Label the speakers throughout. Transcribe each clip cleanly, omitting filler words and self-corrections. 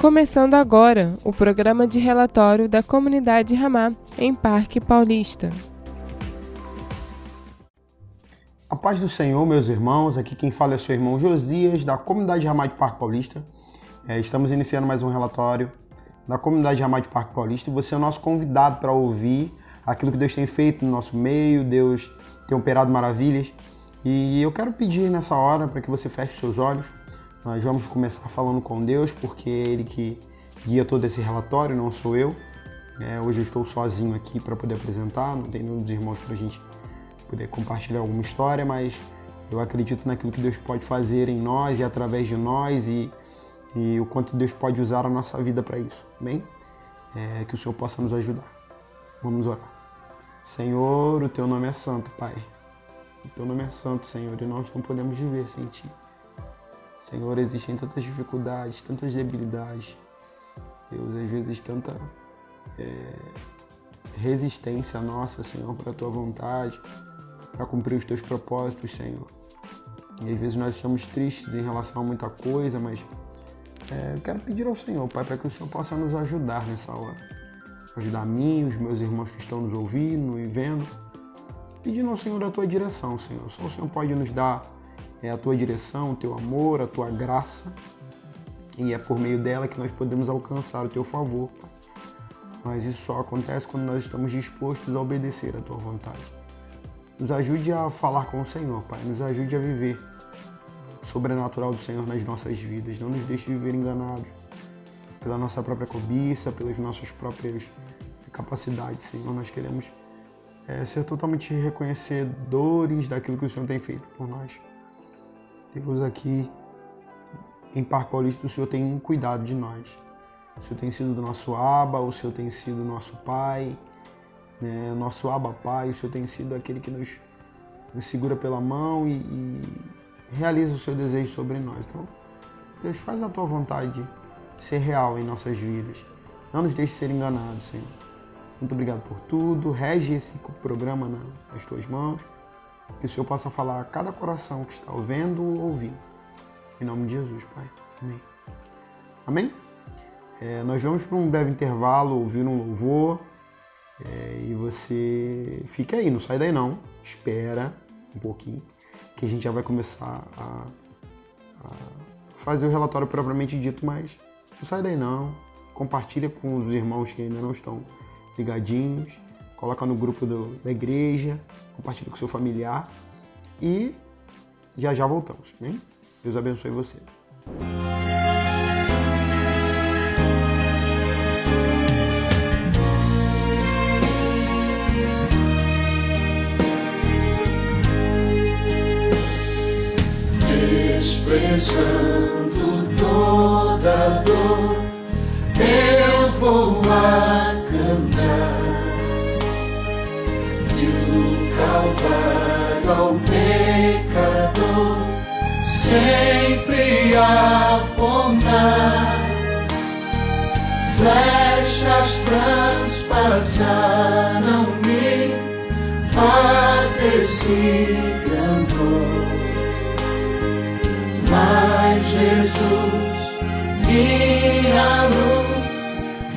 Speaker 1: Começando agora o programa de relatório da Comunidade Ramá, em Parque Paulista.
Speaker 2: A paz do Senhor, meus irmãos. Aqui quem fala é o seu irmão Josias, da Comunidade Ramá de Parque Paulista. Estamos iniciando mais um relatório da Comunidade Ramá de Parque Paulista e você é o nosso convidado para ouvir aquilo que Deus tem feito no nosso meio. Deus tem operado maravilhas. E eu quero pedir nessa hora para que você feche seus olhos. Nós vamos começar falando com Deus, porque é Ele que guia todo esse relatório, não sou eu. Hoje eu estou sozinho aqui para poder apresentar, não tem nenhum dos irmãos para a gente poder compartilhar alguma história, mas eu acredito naquilo que Deus pode fazer em nós e através de nós e o quanto Deus pode usar a nossa vida para isso, amém? Que o Senhor possa nos ajudar. Vamos orar. Senhor, o Teu nome é santo, Pai. O Teu nome é santo, Senhor, e nós não podemos viver sem Ti. Senhor, existem tantas dificuldades, tantas debilidades, Deus, às vezes tanta resistência nossa, Senhor, para a Tua vontade, para cumprir os Teus propósitos, Senhor. E às vezes nós estamos tristes em relação a muita coisa, mas eu quero pedir ao Senhor, Pai, para que o Senhor possa nos ajudar nessa hora. Ajudar a mim, os meus irmãos que estão nos ouvindo e vendo. Pedindo ao Senhor a Tua direção, Senhor. Só o Senhor pode nos dar a Tua direção, o Teu amor, a Tua graça. E é por meio dela que nós podemos alcançar o Teu favor, Pai. Mas isso só acontece quando nós estamos dispostos a obedecer a Tua vontade. Nos ajude a falar com o Senhor, Pai. Nos ajude a viver o sobrenatural do Senhor nas nossas vidas. Não nos deixe viver enganados pela nossa própria cobiça, pelas nossas próprias capacidades, Senhor. Nós queremos ser totalmente reconhecedores daquilo que o Senhor tem feito por nós. Deus, aqui em Parque Paulista, o Senhor tem cuidado de nós. O Senhor tem sido do nosso Abba, o Senhor tem sido nosso Pai, né? Nosso Abba Pai, o Senhor tem sido aquele que nos segura pela mão e realiza o seu desejo sobre nós. Então, Deus, faz a Tua vontade ser real em nossas vidas. Não nos deixe ser enganados, Senhor. Muito obrigado por tudo. Rege esse programa nas Tuas mãos. Que o Senhor possa falar a cada coração que está vendo ou ouvindo. Em nome de Jesus, Pai. Amém. Amém? Nós vamos para um breve intervalo, ouvir um louvor. E você fica aí, não sai daí não. Espera um pouquinho, que a gente já vai começar a fazer o relatório propriamente dito, mas não sai daí não. Compartilha com os irmãos que ainda não estão ligadinhos. Coloca no grupo da igreja, compartilha com o seu familiar e já voltamos, amém? Deus abençoe você.
Speaker 3: Desprezando toda dor, eu vou a cantar. Calvário ao pecador sempre apontar, flechas transpassaram-me, padeci grandor, mas Jesus, minha luz,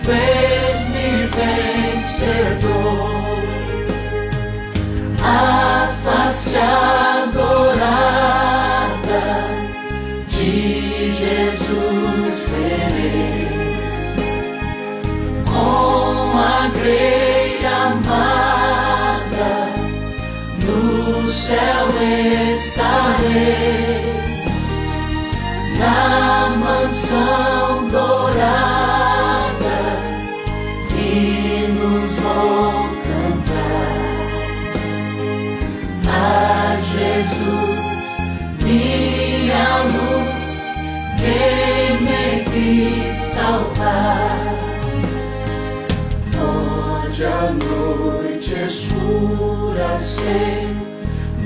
Speaker 3: fez-me vencedor. A face adorada de Jesus verei, com a grei amada, no céu estarei, na mansão dourada, hinos vou cantar. A Jesus, minha luz, quem me quis salvar. Pode a noite escura ser,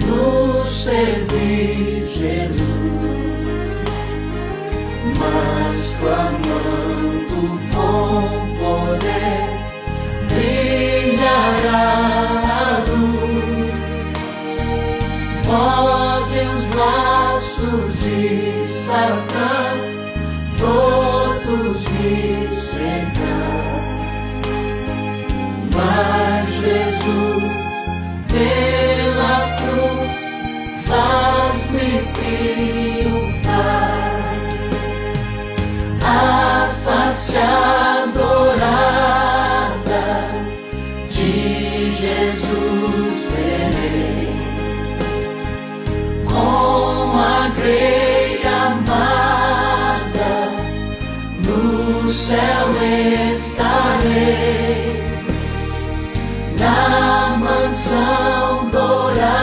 Speaker 3: nos servir Jesus, mas clamando com poder, brilhará a luz. Podem os laços de Satã todos me triunfar. A face adorada de Jesus verei, com a grei amada no céu estarei, na mansão dourada,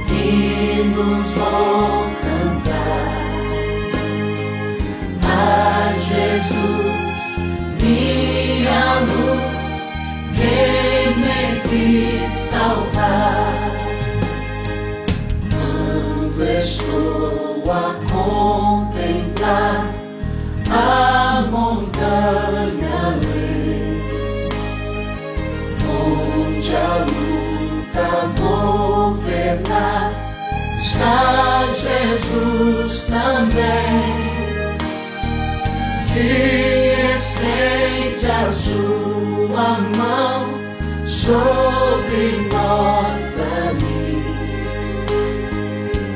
Speaker 3: hinos vou cantar a Jesus, minha luz, quem me quis salvar. Quando estou a contemplar a montanha além, onde a luta governar, está Jesus também, que estende a sua mão sobre nós ali.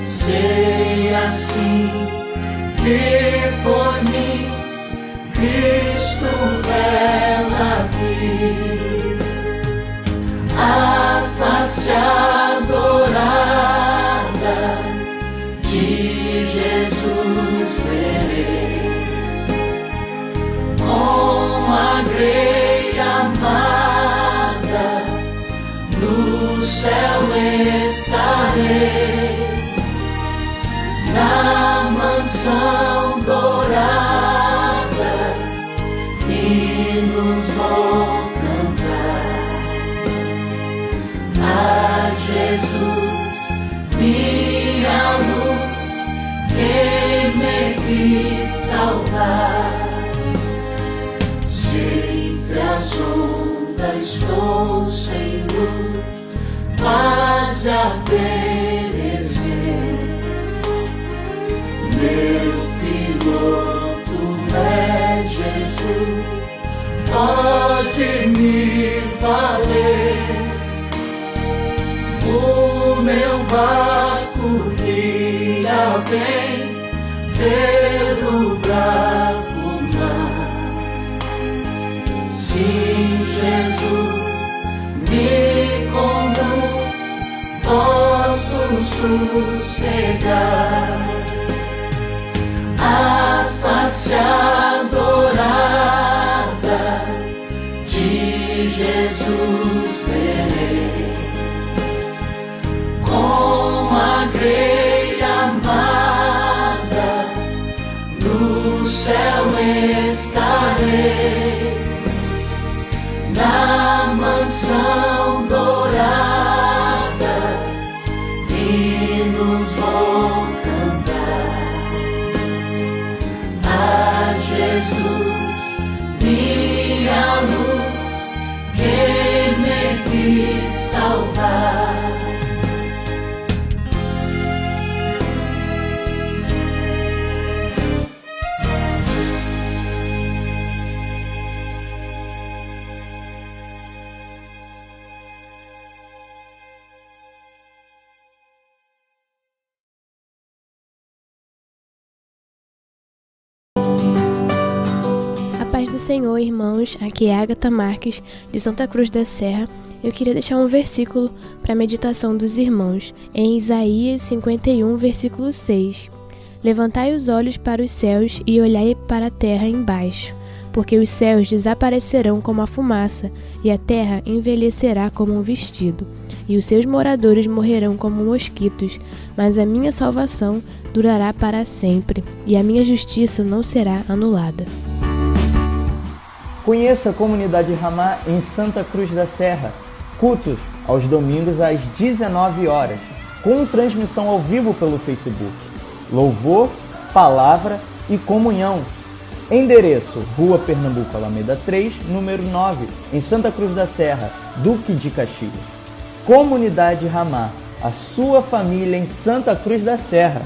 Speaker 3: Sei assim que por mim Cristo vela aqui, a face adorada de Jesus verei, com a grei amada no céu estarei, na mansão dourada, hinos vou cantar a Jesus, minha luz, quem me quis salvar. Se entre as ondas estou sem luz, quase a perecer, meu piloto é Jesus, pode me valer. O meu barco guia bem pelo bravo mar. Sim, Jesus me conduz, posso sossegar. A face adorada de Jesus verei, com a grei amada no céu estarei, na mansão dourada, hinos vou cantar a Jesus, minha luz, quem me quis salvar.
Speaker 4: Paz do Senhor, irmãos, aqui é Agatha Marques, de Santa Cruz da Serra. Eu queria deixar um versículo para a meditação dos irmãos, em Isaías 51, versículo 6. Levantai os olhos para os céus e olhai para a terra embaixo, porque os céus desaparecerão como a fumaça, e a terra envelhecerá como um vestido, e os seus moradores morrerão como mosquitos, mas a minha salvação durará para sempre, e a minha justiça não será anulada.
Speaker 5: Conheça a Comunidade Ramá em Santa Cruz da Serra. Cultos aos domingos às 19 horas, com transmissão ao vivo pelo Facebook. Louvor, palavra e comunhão. Endereço: Rua Pernambuco, Alameda 3, número 9, em Santa Cruz da Serra, Duque de Caxias. Comunidade Ramá, a sua família em Santa Cruz da Serra.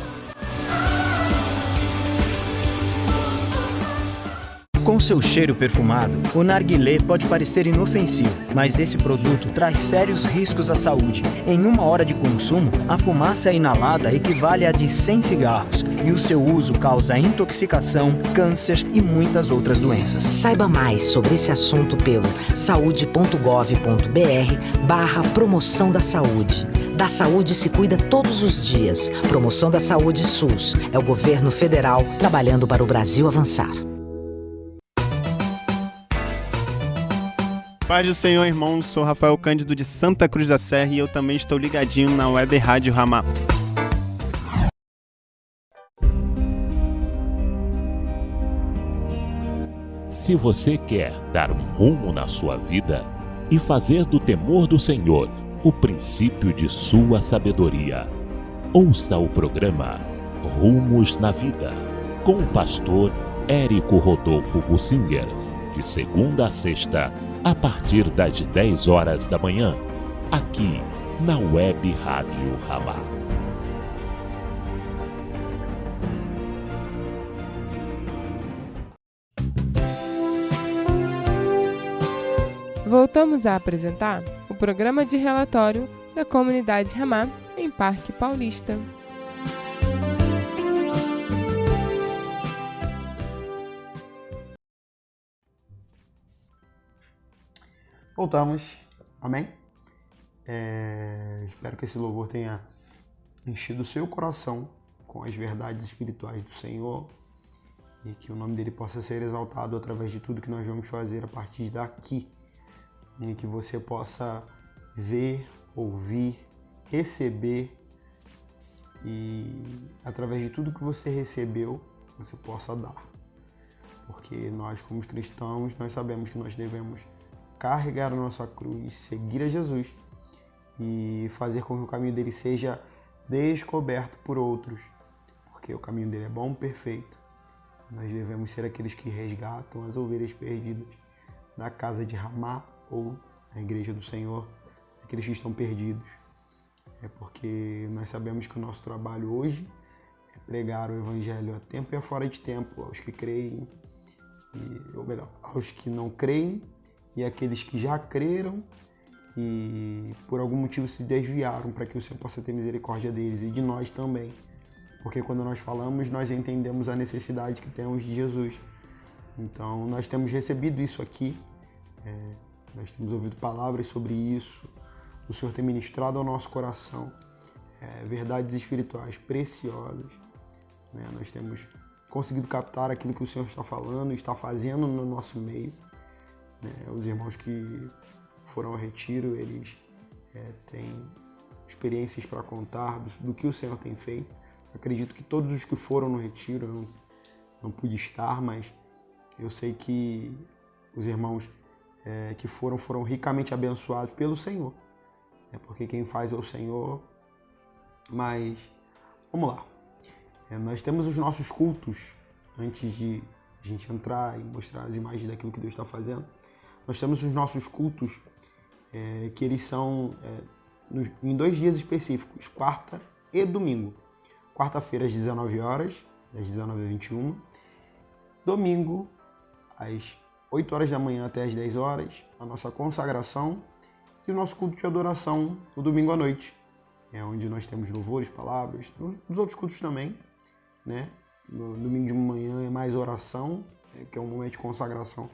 Speaker 5: Com seu cheiro perfumado, o narguilé pode parecer inofensivo, mas esse produto traz sérios riscos à saúde. Em 1 hora de consumo, a fumaça inalada equivale a de 100 cigarros e o seu uso causa intoxicação, câncer e muitas outras doenças.
Speaker 6: Saiba mais sobre esse assunto pelo saude.gov.br/promoção da saúde. Da saúde se cuida todos os dias. Promoção da Saúde SUS. É o governo federal trabalhando para o Brasil avançar.
Speaker 7: Paz do Senhor, irmãos. Sou Rafael Cândido de Santa Cruz da Serra e eu também estou ligadinho na Web Rádio Ramá.
Speaker 8: Se você quer dar um rumo na sua vida e fazer do temor do Senhor o princípio de sua sabedoria, ouça o programa Rumos na Vida, com o pastor Érico Rodolfo Bussinger, de segunda a sexta, a partir das 10 horas da manhã, aqui na Web Rádio Ramá.
Speaker 1: Voltamos a apresentar o programa de relatório da comunidade Ramá em Parque Paulista.
Speaker 2: Voltamos, amém? Espero que esse louvor tenha enchido o seu coração com as verdades espirituais do Senhor e que o nome dele possa ser exaltado através de tudo que nós vamos fazer a partir daqui, e que você possa ver, ouvir, receber e através de tudo que você recebeu, você possa dar. Porque nós, como cristãos, nós sabemos que nós devemos carregar a nossa cruz, seguir a Jesus e fazer com que o caminho dele seja descoberto por outros, porque o caminho dele é bom, perfeito. Nós devemos ser aqueles que resgatam as ovelhas perdidas da casa de Ramá ou na igreja do Senhor, aqueles que estão perdidos. É porque nós sabemos que o nosso trabalho hoje é pregar o evangelho a tempo e a fora de tempo, aos que creem, ou melhor, aos que não creem e aqueles que já creram e por algum motivo se desviaram, para que o Senhor possa ter misericórdia deles e de nós também. Porque quando nós falamos, nós entendemos a necessidade que temos de Jesus. Então, nós temos recebido isso aqui, nós temos ouvido palavras sobre isso, o Senhor tem ministrado ao nosso coração verdades espirituais preciosas. Nós temos conseguido captar aquilo que o Senhor está falando e está fazendo no nosso meio. Os irmãos que foram ao retiro, eles têm experiências para contar do que o Senhor tem feito. Acredito que todos os que foram no retiro, eu não pude estar, mas eu sei que os irmãos que foram ricamente abençoados pelo Senhor. Porque quem faz é o Senhor. Mas, vamos lá. Nós temos os nossos cultos, antes de a gente entrar e mostrar as imagens daquilo que Deus está fazendo. Nós temos os nossos cultos, que eles são em 2 dias específicos, quarta e domingo. Quarta-feira às 19 horas, das 19 às 21. Domingo, às 8 horas da manhã até às 10 horas, a nossa consagração e o nosso culto de adoração no domingo à noite, onde nós temos louvores, palavras, nos outros cultos também, né? No domingo de manhã é mais oração, que é um momento de consagração,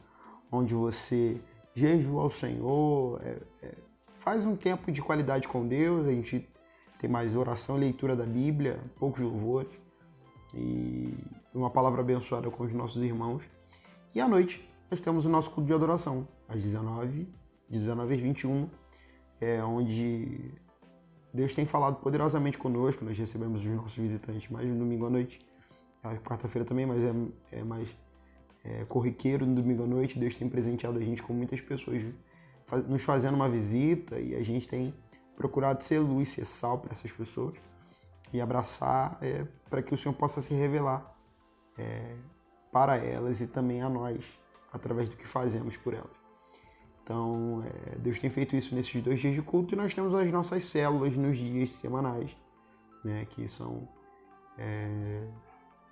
Speaker 2: onde você jejua ao Senhor, faz um tempo de qualidade com Deus, a gente tem mais oração, leitura da Bíblia, poucos louvores e uma palavra abençoada com os nossos irmãos. E à noite nós temos o nosso culto de adoração, às 19 às 21, onde Deus tem falado poderosamente conosco. Nós recebemos os nossos visitantes mais no domingo à noite, a quarta-feira também, mas é mais corriqueiro no domingo à noite. Deus tem presenteado a gente com muitas pessoas nos fazendo uma visita e a gente tem procurado ser luz, ser sal para essas pessoas e abraçar para que o Senhor possa se revelar para elas e também a nós, através do que fazemos por elas. Então, Deus tem feito isso nesses 2 dias de culto e nós temos as nossas células nos dias semanais, que são...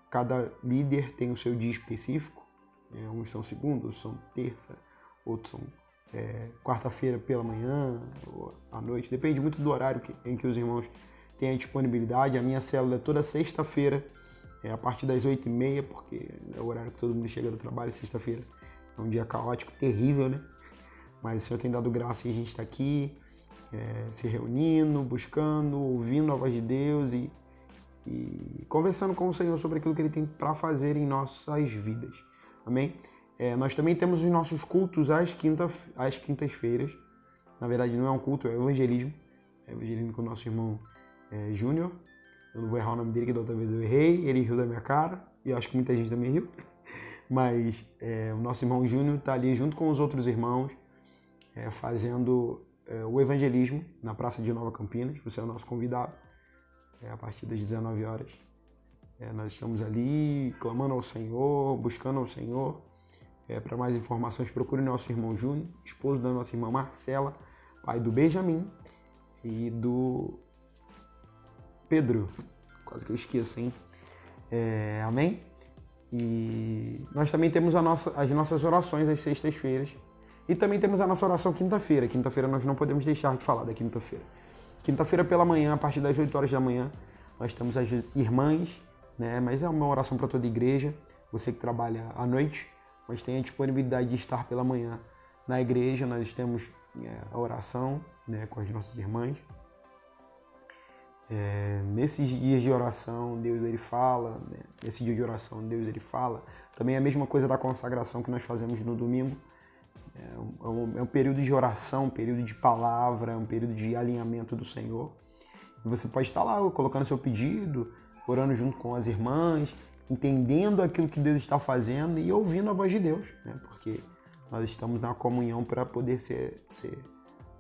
Speaker 2: cada líder tem o seu dia específico, Uns são segunda, outros são terça, outros são quarta-feira pela manhã ou à noite. Depende muito do horário em que os irmãos têm a disponibilidade. A minha célula é toda sexta-feira, a partir das 8h30, porque é o horário que todo mundo chega do trabalho. Sexta-feira é um dia caótico, terrível, né? Mas o Senhor tem dado graça e a gente está aqui se reunindo, buscando, ouvindo a voz de Deus e conversando com o Senhor sobre aquilo que Ele tem para fazer em nossas vidas. Amém? Nós também temos os nossos cultos às quintas-feiras. Na verdade, não é um culto, é evangelismo. É evangelismo com o nosso irmão Júnior. Eu não vou errar o nome dele, que da outra vez eu errei. Ele riu da minha cara, e eu acho que muita gente também riu. Mas o nosso irmão Júnior está ali junto com os outros irmãos, fazendo o evangelismo na Praça de Nova Campinas. Você é o nosso convidado, a partir das 19 horas. Nós estamos ali clamando ao Senhor, buscando ao Senhor. Para mais informações, procure nosso irmão Júnior, esposo da nossa irmã Marcela, pai do Benjamin e do Pedro. Quase que eu esqueço, hein? Amém? E nós também temos as nossas orações às sextas-feiras. E também temos a nossa oração quinta-feira. Quinta-feira nós não podemos deixar de falar da quinta-feira. Quinta-feira pela manhã, a partir das 8 horas da manhã, nós temos as irmãs, né? Mas é uma oração para toda a igreja. Você que trabalha à noite, mas tem a disponibilidade de estar pela manhã na igreja. Nós temos a oração, né, com as nossas irmãs. Nesses dias de oração, Deus ele fala, né? Nesse dia de oração, Deus ele fala. Também é a mesma coisa da consagração que nós fazemos no domingo. É um período de oração, um período de palavra, um período de alinhamento do Senhor. E você pode estar lá colocando seu pedido, orando junto com as irmãs, entendendo aquilo que Deus está fazendo e ouvindo a voz de Deus, né? Porque nós estamos na comunhão para poder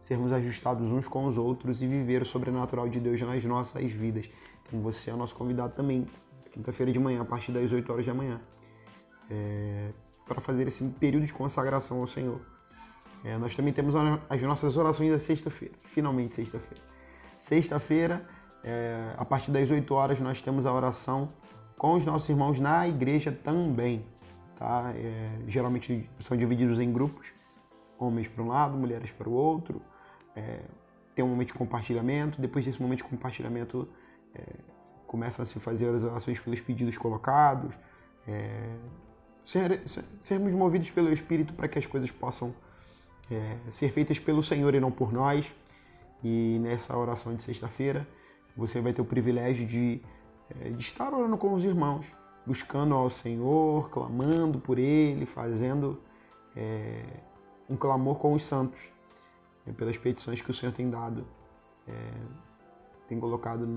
Speaker 2: sermos ajustados uns com os outros e viver o sobrenatural de Deus nas nossas vidas. Então você é o nosso convidado também, quinta-feira de manhã, a partir das 8 horas da manhã, para fazer esse período de consagração ao Senhor. Nós também temos as nossas orações da sexta-feira, finalmente sexta-feira. Sexta-feira, a partir das 8 horas, nós temos a oração com os nossos irmãos na igreja também. Tá? Geralmente são divididos em grupos, homens para um lado, mulheres para o outro. Tem um momento de compartilhamento. Depois desse momento de compartilhamento, começam a se fazer as orações pelos pedidos colocados. Sermos movidos pelo Espírito para que as coisas possam ser feitas pelo Senhor e não por nós. E nessa oração de sexta-feira, você vai ter o privilégio de estar orando com os irmãos, buscando ao Senhor, clamando por Ele, fazendo um clamor com os santos, pelas petições que o Senhor tem dado, tem colocado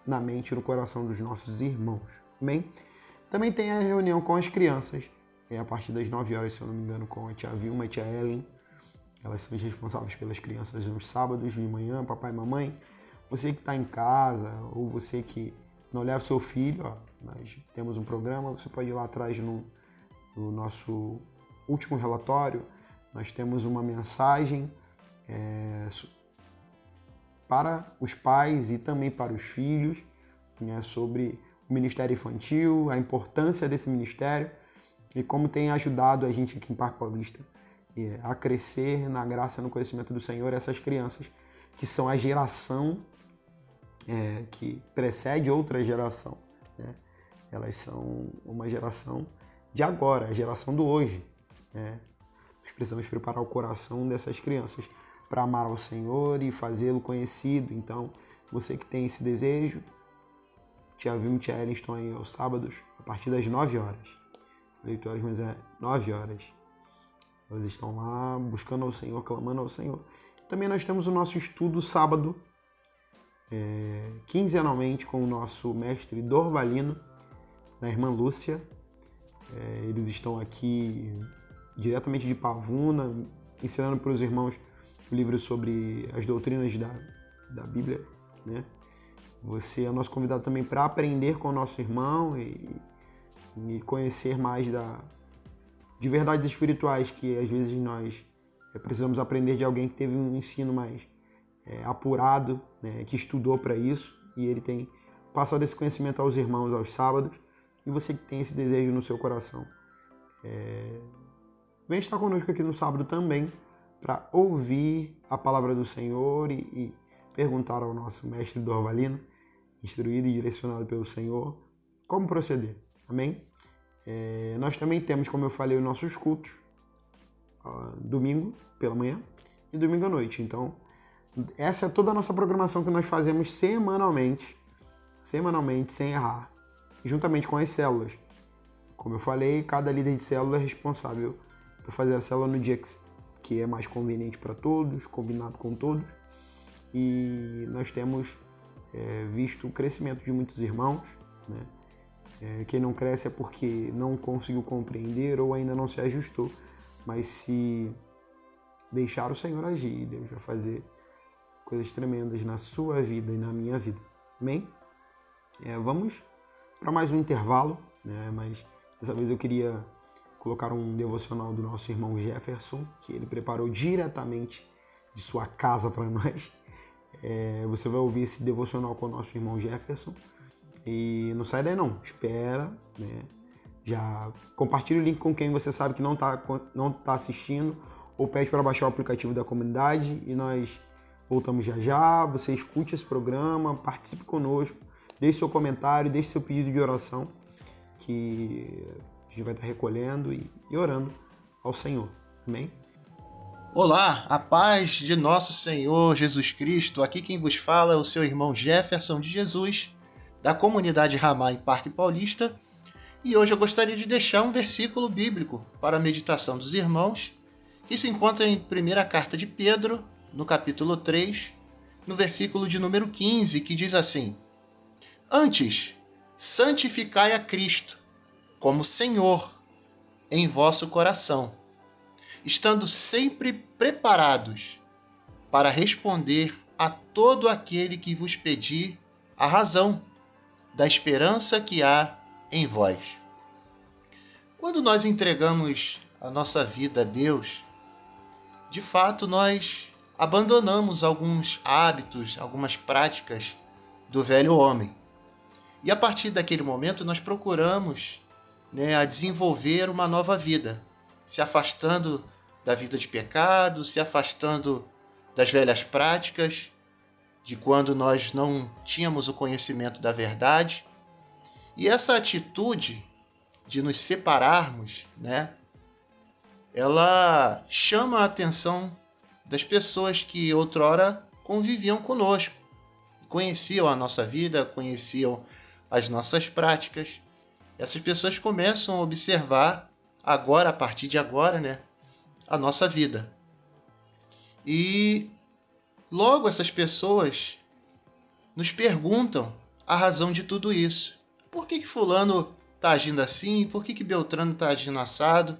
Speaker 2: na mente e no coração dos nossos irmãos. Amém? Também tem a reunião com as crianças, a partir das 9 horas, se eu não me engano, com a tia Vilma e a tia Ellen. Elas são as responsáveis pelas crianças nos sábados de manhã, papai e mamãe. Você que está em casa, ou você que não leva seu filho, nós temos um programa, você pode ir lá atrás no nosso último relatório. Nós temos uma mensagem para os pais e também para os filhos, né, sobre o Ministério Infantil, a importância desse ministério e como tem ajudado a gente aqui em Parque Paulista a crescer na graça e no conhecimento do Senhor, essas crianças que são a geração que precede outra geração, né? Elas são uma geração de agora, a geração do hoje, né? Nós precisamos preparar o coração dessas crianças para amar ao Senhor e fazê-lo conhecido. Então, você que tem esse desejo, tia Vilma e tia Ellen estão aí aos sábados, a partir das 9 horas. 8 horas, mas é 9 horas. Elas estão lá buscando ao Senhor, clamando ao Senhor. Também nós temos o nosso estudo sábado, quinzenalmente, com o nosso mestre Dorvalino, da irmã Lúcia. Eles estão aqui diretamente de Pavuna, ensinando para os irmãos o livro sobre as doutrinas da Bíblia, né? Você é nosso convidado também para aprender com o nosso irmão e conhecer mais de verdades espirituais que às vezes nós precisamos aprender de alguém que teve um ensino mais apurado, né, que estudou para isso, e ele tem passado esse conhecimento aos irmãos aos sábados. E você que tem esse desejo no seu coração Vem estar conosco aqui no sábado também para ouvir a palavra do Senhor e perguntar ao nosso mestre Dorvalino, instruído e direcionado pelo Senhor, como proceder. Amém? Nós também temos, como eu falei, os nossos cultos, domingo pela manhã e domingo à noite. Então, essa é toda a nossa programação que nós fazemos semanalmente, sem errar, juntamente com as células. Como eu falei, cada líder de célula é responsável por fazer a célula no dia que é mais conveniente para todos, combinado com todos. E nós temos visto o crescimento de muitos irmãos, né? Quem não cresce é porque não conseguiu compreender ou ainda não se ajustou. Mas se deixar o Senhor agir, Deus vai fazer coisas tremendas na sua vida e na minha vida. Amém? Vamos para mais um intervalo, né? Mas dessa vez eu queria colocar um devocional do nosso irmão Jefferson, que ele preparou diretamente de sua casa para nós. Você vai ouvir esse devocional com o nosso irmão Jefferson. E não sai daí não, espera, né? Já compartilha o link com quem você sabe que não tá assistindo, ou pede para baixar o aplicativo da comunidade e nós voltamos já. Você escute esse programa, participe conosco, deixe seu comentário, deixe seu pedido de oração, que a gente vai estar recolhendo e orando ao Senhor. Amém?
Speaker 9: Olá, a paz de nosso Senhor Jesus Cristo. Aqui quem vos fala é o seu irmão Jefferson de Jesus, da comunidade Ramá em Parque Paulista, e hoje eu gostaria de deixar um versículo bíblico para a meditação dos irmãos, que se encontra em 1ª Carta de Pedro, no capítulo 3, no versículo de número 15, que diz assim: Antes, santificai a Cristo como Senhor em vosso coração, estando sempre preparados para responder a todo aquele que vos pedir a razão da esperança que há em vós. Quando nós entregamos a nossa vida a Deus, de fato nós abandonamos alguns hábitos, algumas práticas do velho homem. E a partir daquele momento nós procuramos, a desenvolver uma nova vida, se afastando da vida de pecado, se afastando das velhas práticas, de quando nós não tínhamos o conhecimento da verdade. E essa atitude de nos separarmos, ela chama a atenção das pessoas que outrora conviviam conosco, conheciam a nossa vida, conheciam as nossas práticas. Essas pessoas começam a observar agora, a partir de agora, a nossa vida. E logo essas pessoas nos perguntam a razão de tudo isso. Por que fulano está agindo assim? Por que Beltrano está agindo assado?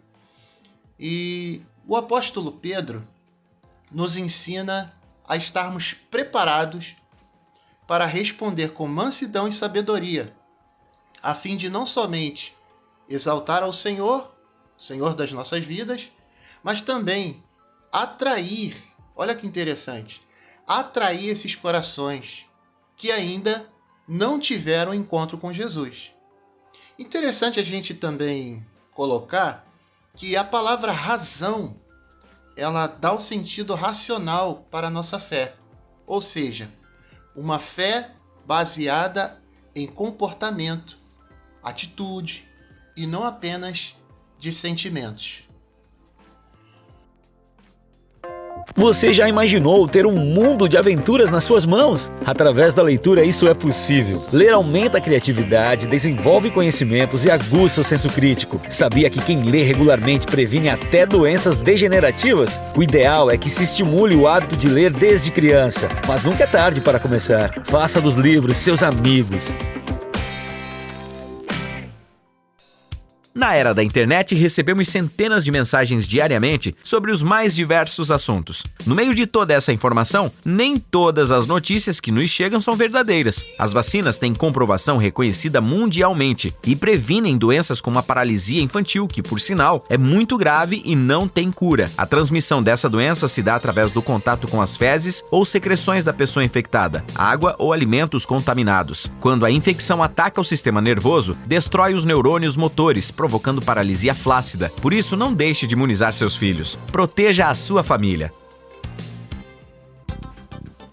Speaker 9: E o apóstolo Pedro nos ensina a estarmos preparados para responder com mansidão e sabedoria, a fim de não somente exaltar ao Senhor, Senhor das nossas vidas, mas também atrair, olha que interessante, atrair esses corações que ainda não tiveram encontro com Jesus. Interessante a gente também colocar que a palavra razão, ela dá o sentido racional para a nossa fé, ou seja, uma fé baseada em comportamento, atitude e não apenas de sentimentos.
Speaker 10: Você já imaginou ter um mundo de aventuras nas suas mãos? Através da leitura isso é possível. Ler aumenta a criatividade, desenvolve conhecimentos e aguça o senso crítico. Sabia que quem lê regularmente previne até doenças degenerativas? O ideal é que se estimule o hábito de ler desde criança, mas nunca é tarde para começar. Faça dos livros seus amigos. Na era da internet, recebemos centenas de mensagens diariamente sobre os mais diversos assuntos. No meio de toda essa informação, nem todas as notícias que nos chegam são verdadeiras. As vacinas têm comprovação reconhecida mundialmente e previnem doenças como a paralisia infantil, que, por sinal, é muito grave e não tem cura. A transmissão dessa doença se dá através do contato com as fezes ou secreções da pessoa infectada, água ou alimentos contaminados. Quando a infecção ataca o sistema nervoso, destrói os neurônios motores, provocando provocando paralisia flácida. Por isso, não deixe de imunizar seus filhos. Proteja a sua família.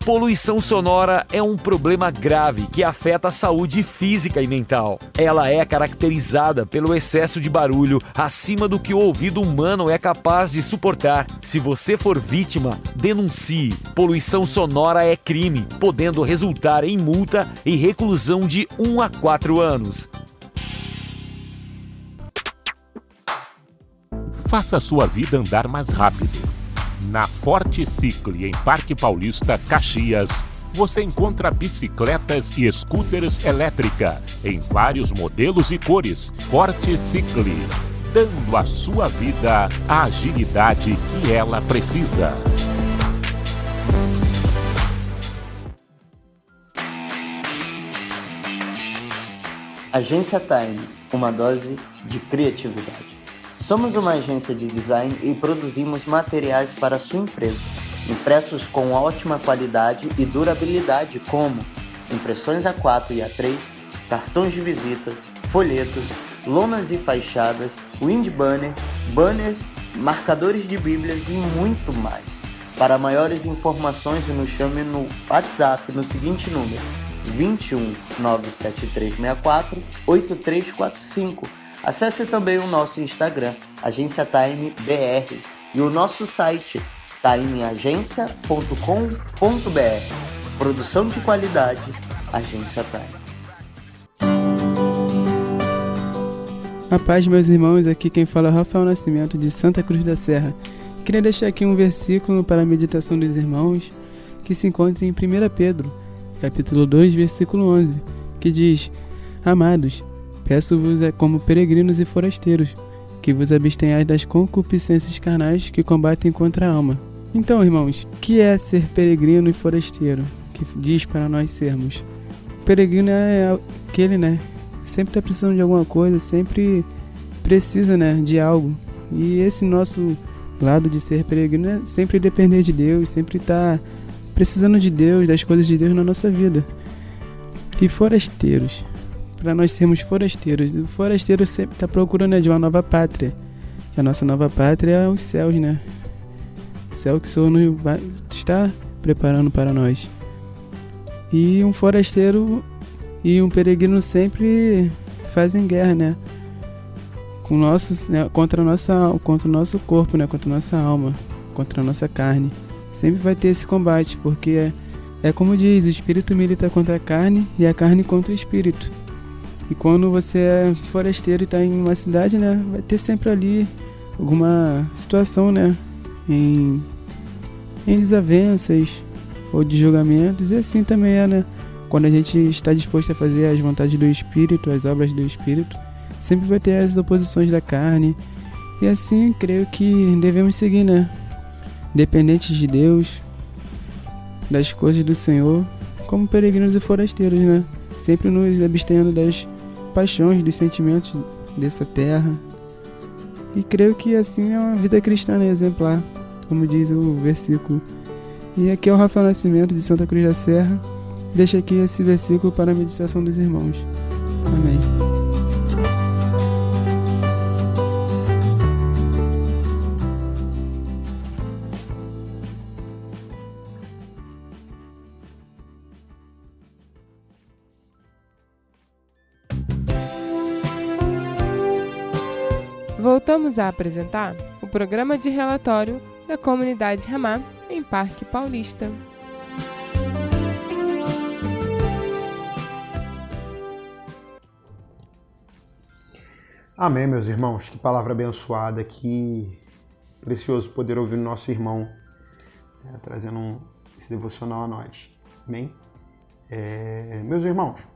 Speaker 11: Poluição sonora é um problema grave que afeta a saúde física e mental. Ela é caracterizada pelo excesso de barulho acima do que o ouvido humano é capaz de suportar. Se você for vítima, denuncie. Poluição sonora é crime, podendo resultar em multa e reclusão de 1 a 4 anos.
Speaker 8: Faça a sua vida andar mais rápido. Na Forte Cicle, em Parque Paulista, Caxias, você encontra bicicletas e scooters elétrica em vários modelos e cores. Forte Cicle, dando à sua vida a agilidade que ela precisa.
Speaker 12: Agência Time, uma dose de criatividade. Somos uma agência de design e produzimos materiais para a sua empresa, impressos com ótima qualidade e durabilidade como impressões A4 e A3, cartões de visita, folhetos, lonas e fachadas, wind banner, banners, marcadores de bíblias e muito mais. Para maiores informações, nos chame no WhatsApp no seguinte número: 21 97364 8345. Acesse também o nosso Instagram, Agência Time BR, e o nosso site, timeagencia.com.br. Produção de qualidade, Agência Time.
Speaker 13: A paz, meus irmãos, aqui quem fala é Rafael Nascimento, de Santa Cruz da Serra. Queria deixar aqui um versículo para a meditação dos irmãos, que se encontra em 1 Pedro, capítulo 2, versículo 11, que diz: Amados, peço-vos como peregrinos e forasteiros, que vos abstenhais das concupiscências carnais que combatem contra a alma. Então, irmãos, o que é ser peregrino e forasteiro? Que diz para nós sermos. Peregrino é aquele, sempre está precisando de alguma coisa, sempre precisa, de algo. E esse nosso lado de ser peregrino é sempre depender de Deus, sempre estar precisando de Deus, das coisas de Deus na nossa vida. E forasteiros, para nós sermos forasteiros, o forasteiro sempre está procurando de uma nova pátria. E a nossa nova pátria é os céus, O céu que o Senhor está preparando para nós. E um forasteiro e um peregrino sempre fazem guerra, contra o nosso corpo, contra a nossa alma, contra a nossa carne. Sempre vai ter esse combate, porque é como diz, o espírito milita contra a carne e a carne contra o espírito. E quando você é forasteiro e está em uma cidade, vai ter sempre ali alguma situação, em desavenças ou de julgamentos. E assim também é, quando a gente está disposto a fazer as vontades do Espírito, as obras do Espírito, sempre vai ter as oposições da carne. E assim, creio que devemos seguir, dependentes de Deus, das coisas do Senhor, como peregrinos e forasteiros, sempre nos abstendo das paixões, dos sentimentos dessa terra. E creio que assim é uma vida cristã exemplar, como diz o versículo. E aqui é o Rafael Nascimento, de Santa Cruz da Serra. Deixa aqui esse versículo para a meditação dos irmãos. Amém.
Speaker 1: Voltamos a apresentar o programa de relatório da comunidade Ramá em Parque Paulista.
Speaker 2: Amém, meus irmãos. Que palavra abençoada, que precioso poder ouvir o nosso irmão trazendo esse devocional a nós. Amém? Meus irmãos,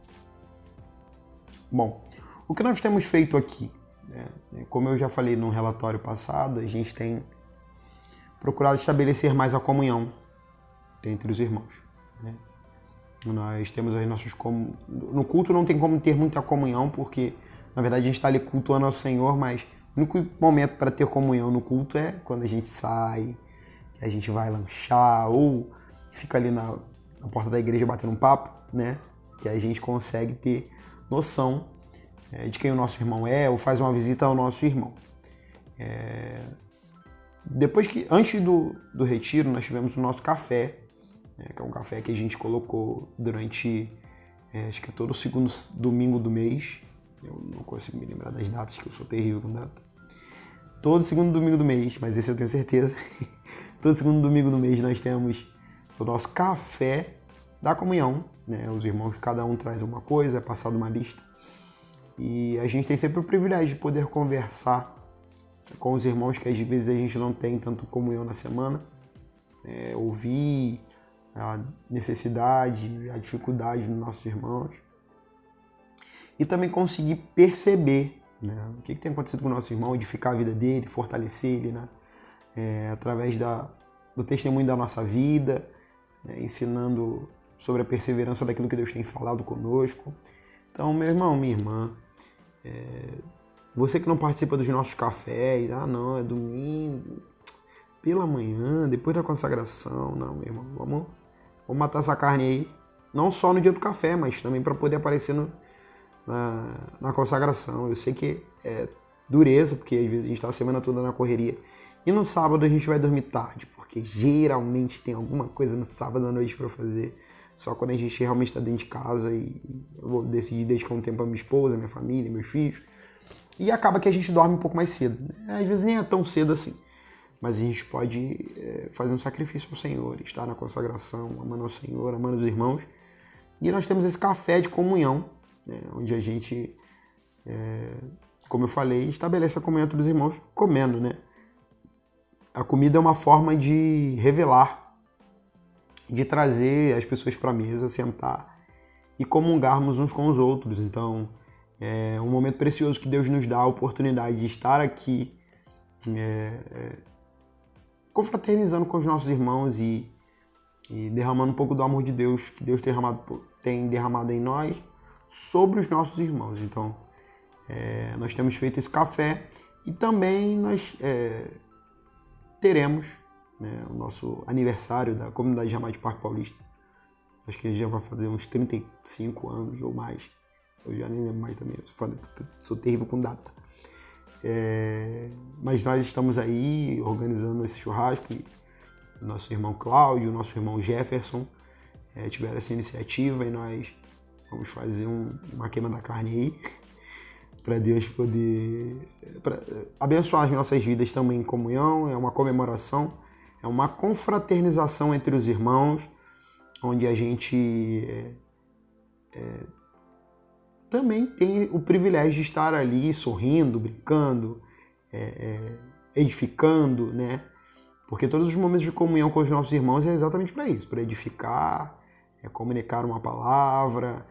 Speaker 2: bom, o que nós temos feito aqui, como eu já falei no relatório passado, a gente tem procurado estabelecer mais a comunhão entre os irmãos. Nós temos as nossas... No culto não tem como ter muita comunhão, porque na verdade a gente está ali cultuando ao Senhor, mas o único momento para ter comunhão no culto é quando a gente sai, que a gente vai lanchar, ou fica ali na porta da igreja batendo um papo, que a gente consegue ter noção de quem o nosso irmão é, ou faz uma visita ao nosso irmão. Antes do retiro, nós tivemos o nosso café, que é um café que a gente colocou durante, acho que é todo o segundo domingo do mês. Eu não consigo me lembrar das datas, que eu sou terrível com data. Todo segundo domingo do mês, mas esse eu tenho certeza. Todo segundo domingo do mês nós temos o nosso café da comunhão, né? Os irmãos, cada um traz uma coisa, é passado uma lista. E a gente tem sempre o privilégio de poder conversar com os irmãos, que às vezes a gente não tem tanto comunhão na semana. Ouvir a necessidade, a dificuldade dos nossos irmãos. E também conseguir perceber, né, o que tem acontecido com o nosso irmão, edificar a vida dele, fortalecer ele, né, através do testemunho da nossa vida, né, ensinando sobre a perseverança daquilo que Deus tem falado conosco. Então, meu irmão, minha irmã, você que não participa dos nossos cafés, não, é domingo, pela manhã, depois da consagração, não, meu irmão, vamos matar essa carne aí, não só no dia do café, mas também para poder aparecer na consagração. Eu sei que é dureza, porque às vezes a gente está a semana toda na correria. E no sábado a gente vai dormir tarde, porque geralmente tem alguma coisa no sábado à noite para fazer. Só quando a gente realmente está dentro de casa e eu vou decidir dedicar um tempo à minha esposa, minha família, meus filhos. E acaba que a gente dorme um pouco mais cedo, né? Às vezes nem é tão cedo assim. Mas a gente pode fazer um sacrifício ao Senhor, estar na consagração, amando ao Senhor, amando os irmãos. E nós temos esse café de comunhão, onde a gente, como eu falei, estabelece a comunhão entre os irmãos comendo, né? A comida é uma forma de revelar, de trazer as pessoas para a mesa, sentar e comungarmos uns com os outros. Então, é um momento precioso que Deus nos dá a oportunidade de estar aqui confraternizando com os nossos irmãos e derramando um pouco do amor de Deus que Deus tem derramado em nós sobre os nossos irmãos. Então, nós temos feito esse café e também nós teremos, né, o nosso aniversário da comunidade Ramá de Parque Paulista. Acho que já vai fazer uns 35 anos ou mais. Eu já nem lembro mais também, sou terrível com data. Mas nós estamos aí organizando esse churrasco e o nosso irmão Cláudio, o nosso irmão Jefferson tiveram essa iniciativa e nós vamos fazer uma queima da carne aí para Deus poder abençoar as nossas vidas também em comunhão. É uma comemoração, é uma confraternização entre os irmãos, onde a gente também tem o privilégio de estar ali sorrindo, brincando, edificando, né? Porque todos os momentos de comunhão com os nossos irmãos é exatamente para isso, para edificar, comunicar uma palavra,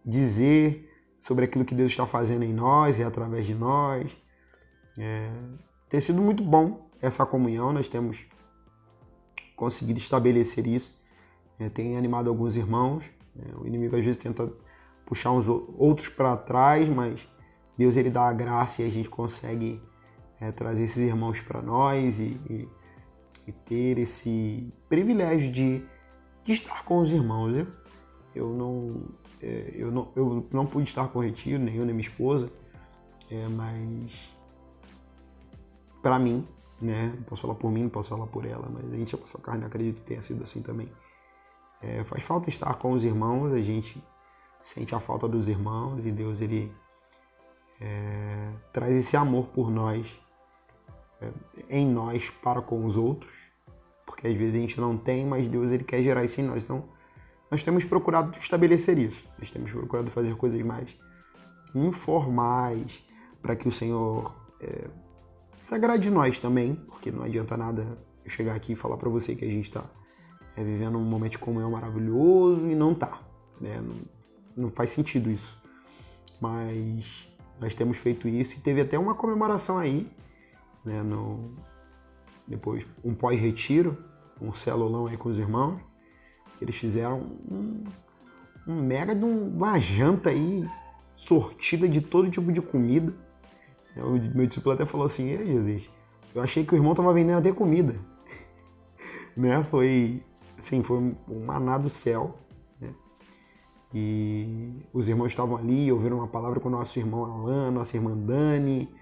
Speaker 2: dizer sobre aquilo que Deus está fazendo em nós e através de nós. Tem sido muito bom essa comunhão, nós temos conseguido estabelecer isso. Tem animado alguns irmãos, o inimigo às vezes tenta puxar uns outros para trás, mas Deus ele dá a graça e a gente consegue trazer esses irmãos para nós e ter esse privilégio de estar com os irmãos. Eu não pude estar com o retiro, nem eu nem minha esposa, mas para mim, né, não posso falar por mim, não posso falar por ela, mas a gente já passou carne, acredito que tenha sido assim também. Faz falta estar com os irmãos, a gente sente a falta dos irmãos e Deus ele traz esse amor por nós, em nós para com os outros, porque às vezes a gente não tem, mas Deus ele quer gerar isso em nós. Então, nós temos procurado estabelecer isso, nós temos procurado fazer coisas mais informais para que o Senhor se agrade de nós também, porque não adianta nada eu chegar aqui e falar para você que a gente está vivendo um momento de comunhão maravilhoso e não tá, né? Não faz sentido isso. Mas nós temos feito isso e teve até uma comemoração aí, né? Depois um pós-retiro, um celulão aí com os irmãos. Eles fizeram um mega de uma janta aí, sortida de todo tipo de comida. O meu discípulo até falou assim: "Ei, Jesus, eu achei que o irmão estava vendendo até comida." Né? Foi um maná do céu, né? E os irmãos estavam ali, ouviram uma palavra com o nosso irmão Alan, nossa irmã Dani,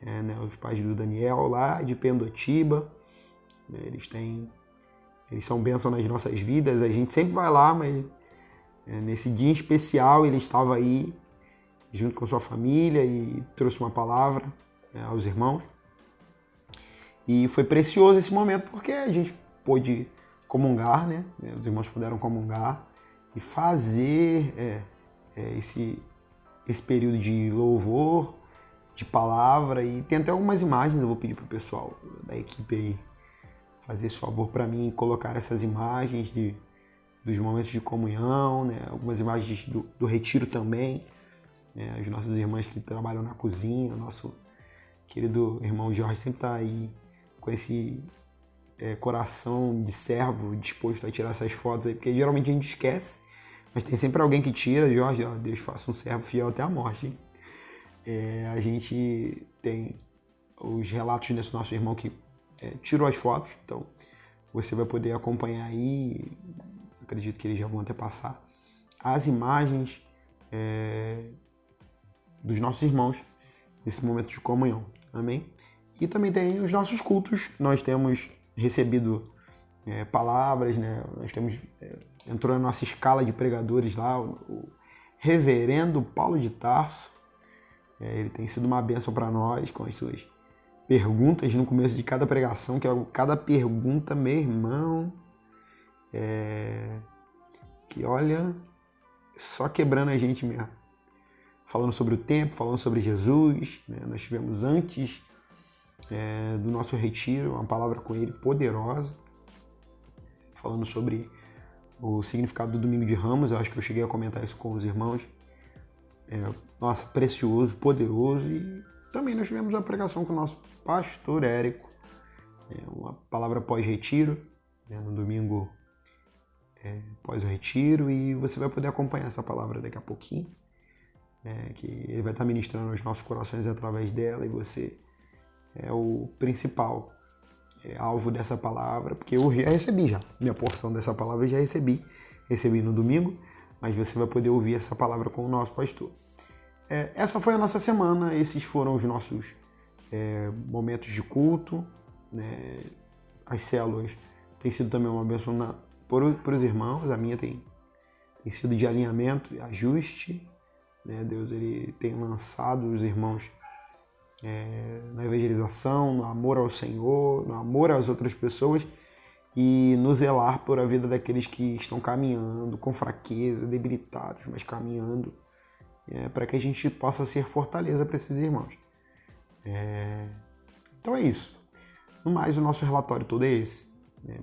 Speaker 2: né, os pais do Daniel lá de Pendotiba. Eles são bênção nas nossas vidas, a gente sempre vai lá, mas nesse dia em especial ele estava aí junto com sua família e trouxe uma palavra aos irmãos. E foi precioso esse momento porque a gente pôde comungar, né? Os irmãos puderam comungar e fazer esse período de louvor, de palavra, e tem até algumas imagens, eu vou pedir para o pessoal da equipe aí fazer esse favor para mim, colocar essas imagens dos momentos de comunhão, né? Algumas imagens do retiro também, né? As nossas irmãs que trabalham na cozinha, nosso querido irmão Jorge sempre está aí com esse coração de servo disposto a tirar essas fotos aí, porque geralmente a gente esquece, mas tem sempre alguém que tira. Jorge, ó, Deus faça um servo fiel até a morte, hein? A gente tem os relatos desse nosso irmão que tirou as fotos, então você vai poder acompanhar aí, acredito que eles já vão até passar, as imagens dos nossos irmãos nesse momento de comunhão, amém? E também tem os nossos cultos, nós temos recebido palavras, né? Nós temos, entrou na nossa escala de pregadores lá, o reverendo Paulo de Tarso, ele tem sido uma bênção para nós com as suas perguntas no começo de cada pregação, que cada pergunta, meu irmão, que olha, só quebrando a gente mesmo. Falando sobre o tempo, falando sobre Jesus, né? Nós tivemos antes do nosso retiro uma palavra com ele poderosa, falando sobre o significado do Domingo de Ramos. Eu acho que eu cheguei a comentar isso com os irmãos. Nossa, precioso, poderoso. E também nós tivemos uma pregação com o nosso pastor Érico, uma palavra pós-retiro, no domingo pós o retiro, e você vai poder acompanhar essa palavra daqui a pouquinho, que ele vai estar ministrando aos nossos corações através dela, e você é o principal alvo dessa palavra, porque eu já recebi minha porção dessa palavra, eu já recebi no domingo, mas você vai poder ouvir essa palavra com o nosso pastor. Essa foi a nossa semana, esses foram os nossos momentos de culto, né? As células têm sido também uma bênção para os irmãos, a minha tem sido de alinhamento e ajuste, né? Deus ele tem lançado os irmãos na evangelização, no amor ao Senhor, no amor às outras pessoas e no zelar por a vida daqueles que estão caminhando com fraqueza, debilitados, mas caminhando, para que a gente possa ser fortaleza para esses irmãos. Então é isso. No mais, o nosso relatório todo é esse, né?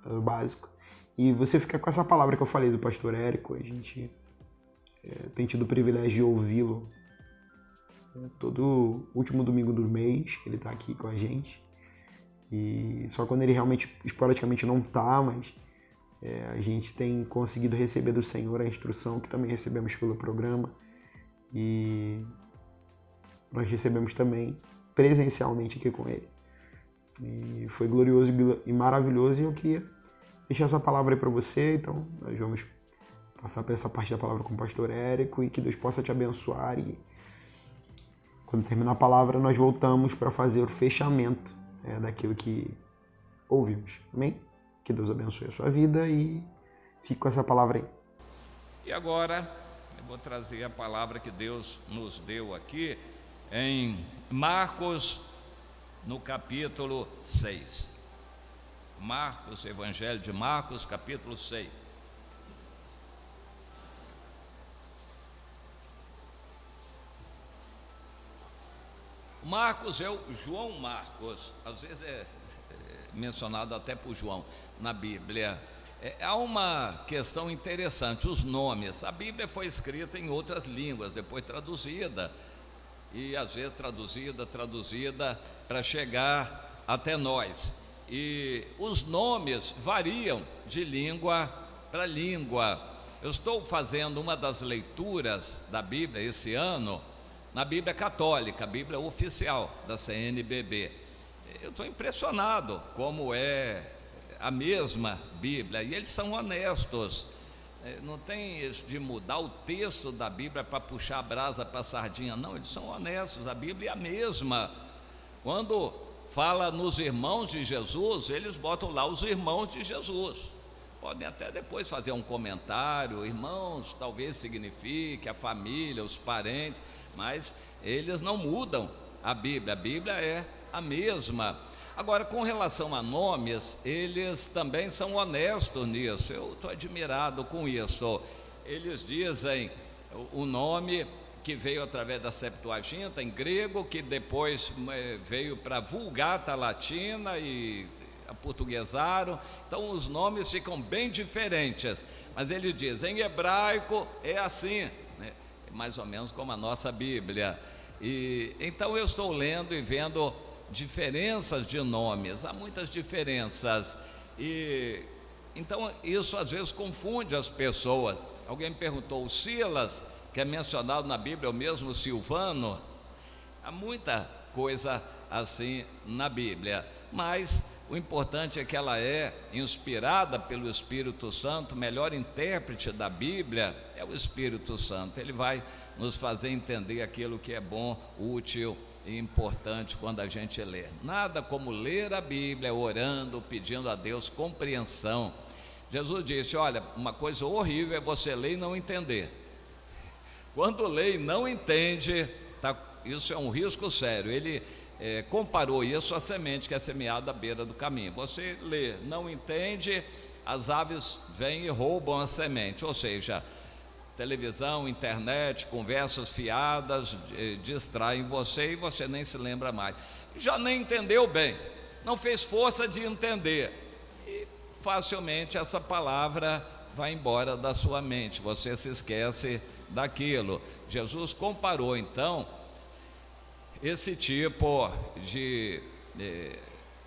Speaker 2: É o básico. E você fica com essa palavra que eu falei do pastor Érico. A gente tem tido o privilégio de ouvi-lo todo último domingo do mês, que ele está aqui com a gente. E só quando ele realmente, esporadicamente, não está, mas a gente tem conseguido receber do Senhor a instrução que também recebemos pelo programa. E nós recebemos também presencialmente aqui com ele. E foi glorioso e maravilhoso, e eu queria deixar essa palavra aí para você. Então nós vamos passar por essa parte da palavra com o pastor Érico, e que Deus possa te abençoar, e quando terminar a palavra nós voltamos para fazer o fechamento daquilo que ouvimos. Amém? Que Deus abençoe a sua vida e fique com essa palavra aí.
Speaker 14: E agora eu vou trazer a palavra que Deus nos deu aqui em Marcos, no capítulo 6. Marcos, Evangelho de Marcos, capítulo 6. Marcos é o João Marcos, às vezes é mencionado até por João na Bíblia. Há uma questão interessante, os nomes. A Bíblia foi escrita em outras línguas, depois traduzida, e às vezes traduzida para chegar até nós. E os nomes variam de língua para língua. Eu estou fazendo uma das leituras da Bíblia esse ano na Bíblia Católica, a Bíblia oficial da CNBB. Eu estou impressionado como é a mesma Bíblia, e eles são honestos. não tem isso de mudar o texto da Bíblia para puxar a brasa para a sardinha, não, eles são honestos, a Bíblia é a mesma. Quando fala nos irmãos de Jesus, eles botam lá os irmãos de Jesus. Podem até depois fazer um comentário, irmãos talvez signifique a família, os parentes, mas eles não mudam a Bíblia é a mesma. Agora, com relação a nomes, eles também são honestos nisso, eu estou admirado com isso. Eles dizem o nome que veio através da Septuaginta em grego, que depois veio para a Vulgata Latina e aportuguesaram, então os nomes ficam bem diferentes, mas ele diz, em hebraico é assim, né? Mais ou menos como a nossa Bíblia. E então eu estou lendo e vendo diferenças de nomes, há muitas diferenças, e então isso às vezes confunde as pessoas. Alguém me perguntou, o Silas, que é mencionado na Bíblia, é o mesmo Silvano? Há muita coisa assim na Bíblia, mas o importante é que ela é inspirada pelo Espírito Santo. O melhor intérprete da Bíblia é o Espírito Santo, ele vai nos fazer entender aquilo que é bom, útil e importante quando a gente lê. Nada como ler a Bíblia orando, pedindo a Deus compreensão. Jesus disse, olha, uma coisa horrível é você ler e não entender. Quando lê e não entende, isso é um risco sério. Ele comparou isso à semente que é semeada à beira do caminho. Você lê, não entende, as aves vêm e roubam a semente, ou seja, televisão, internet, conversas fiadas distraem você e você nem se lembra mais. Já nem entendeu bem, não fez força de entender e facilmente essa palavra vai embora da sua mente, você se esquece daquilo. Jesus comparou então esse tipo de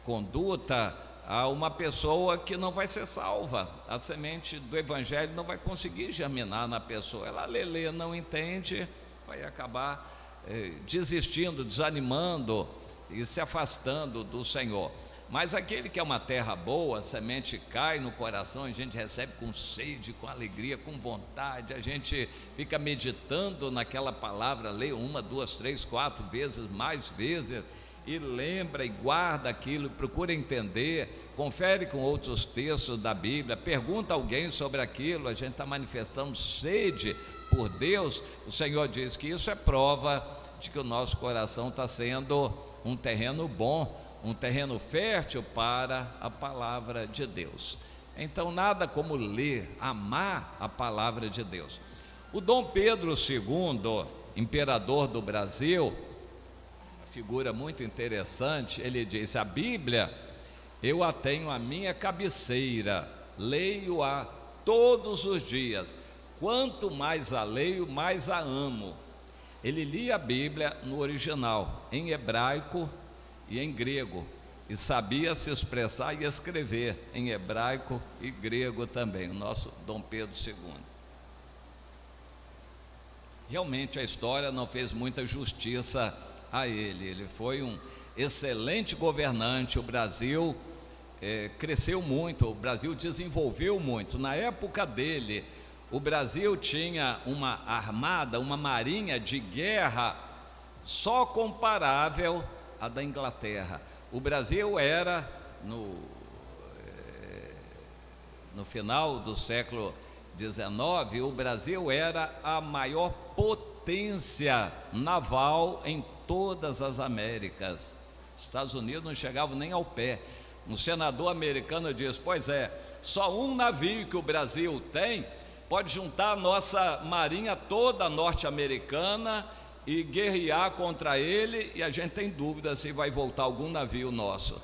Speaker 14: conduta a uma pessoa que não vai ser salva. A semente do Evangelho não vai conseguir germinar na pessoa. Ela lê, não entende, vai acabar desistindo, desanimando e se afastando do Senhor. Mas aquele que é uma terra boa, a semente cai no coração, a gente recebe com sede, com alegria, com vontade, a gente fica meditando naquela palavra, lê 1, 2, 3, 4 vezes, mais vezes, e lembra e guarda aquilo, procura entender, confere com outros textos da Bíblia, pergunta a alguém sobre aquilo, a gente está manifestando sede por Deus. O Senhor diz que isso é prova de que o nosso coração está sendo um terreno bom, um terreno fértil para a palavra de Deus. Então nada como ler, amar a palavra de Deus. O Dom Pedro II, imperador do Brasil, figura muito interessante, ele diz, a Bíblia eu a tenho à minha cabeceira, leio-a todos os dias, quanto mais a leio, mais a amo. Ele lia a Bíblia no original, em hebraico e em grego, e sabia se expressar e escrever em hebraico e grego também, o nosso Dom Pedro II. Realmente a história não fez muita justiça a ele, ele foi um excelente governante. O Brasil cresceu muito, o Brasil desenvolveu muito. Na época dele, o Brasil tinha uma armada, uma marinha de guerra só comparável à da Inglaterra. O Brasil era, no final do século XIX, o Brasil era a maior potência naval em todas as Américas. Os Estados Unidos não chegavam nem ao pé. Um senador americano diz, pois é, só um navio que o Brasil tem pode juntar a nossa marinha toda norte-americana e guerrear contra ele, e a gente tem dúvida se vai voltar algum navio nosso.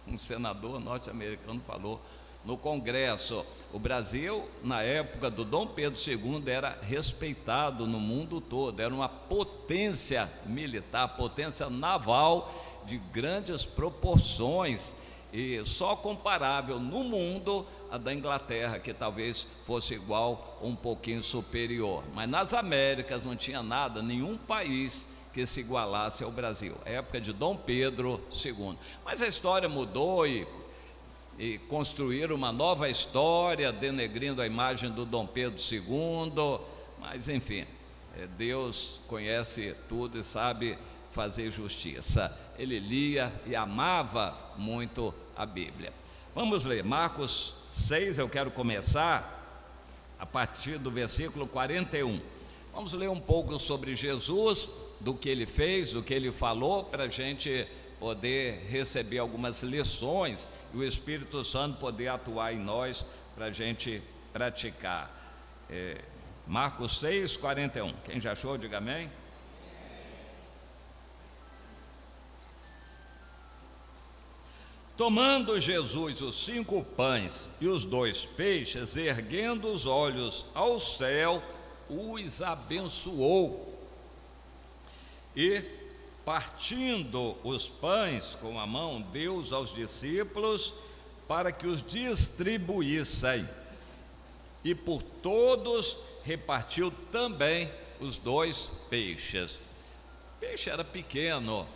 Speaker 14: Um senador norte-americano falou no Congresso. O Brasil, na época do Dom Pedro II, era respeitado no mundo todo, era uma potência militar, potência naval de grandes proporções, e só comparável no mundo a da Inglaterra, que talvez fosse igual ou um pouquinho superior. Mas nas Américas não tinha nada, nenhum país que se igualasse ao Brasil, época de Dom Pedro II. Mas a história mudou e e construíram uma nova história, denegrindo a imagem do Dom Pedro II, mas enfim, Deus conhece tudo e sabe fazer justiça. Ele lia e amava muito a Bíblia. Vamos ler Marcos 6, eu quero começar a partir do versículo 41. Vamos ler um pouco sobre Jesus, do que ele fez, do que ele falou, para a gente poder receber algumas lições e o Espírito Santo poder atuar em nós para a gente praticar. Marcos 6, 41. Quem já achou, diga amém. Tomando Jesus os 5 pães e os 2 peixes, erguendo os olhos ao céu, os abençoou. E, partindo os pães com a mão, deu-os aos discípulos para que os distribuíssem. E por todos repartiu também os 2 peixes. O peixe era pequeno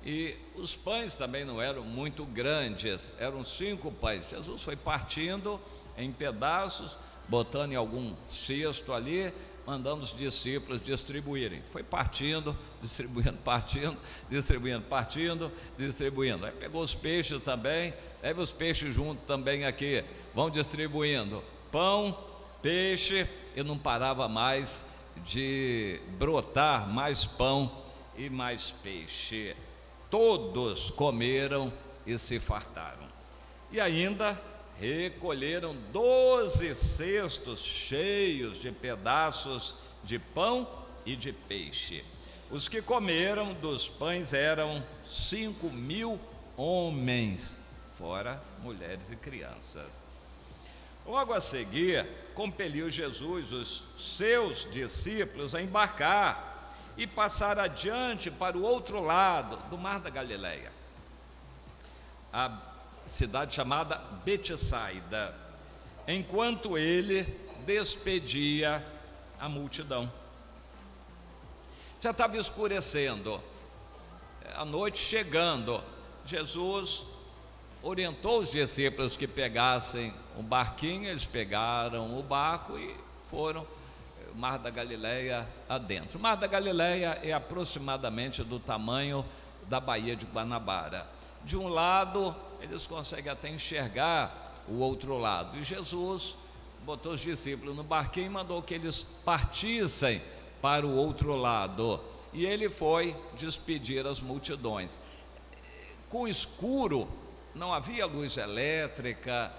Speaker 14: e os pães também não eram muito grandes, eram 5 pães. Jesus foi partindo em pedaços, botando em algum cesto ali, mandando os discípulos distribuírem. Foi partindo, distribuindo, partindo, distribuindo, partindo, distribuindo. Aí pegou os peixes também, leva os peixes junto também aqui, vão distribuindo pão, peixe, e não parava mais de brotar mais pão e mais peixe. Todos comeram e se fartaram. E ainda recolheram 12 cestos cheios de pedaços de pão e de peixe. Os que comeram dos pães eram 5.000 homens, fora mulheres e crianças. Logo a seguir, compeliu Jesus os seus discípulos a embarcar e passar adiante para o outro lado do Mar da Galileia, a cidade chamada Betsaida, enquanto ele despedia a multidão. Já estava escurecendo, a noite chegando. Jesus orientou os discípulos que pegassem um barquinho. Eles pegaram o barco e foram o Mar da Galileia adentro. O Mar da Galileia é aproximadamente do tamanho da Baía de Guanabara. De um lado, eles conseguem até enxergar o outro lado. E Jesus botou os discípulos no barquinho e mandou que eles partissem para o outro lado. E ele foi despedir as multidões. Com o escuro, não havia luz elétrica,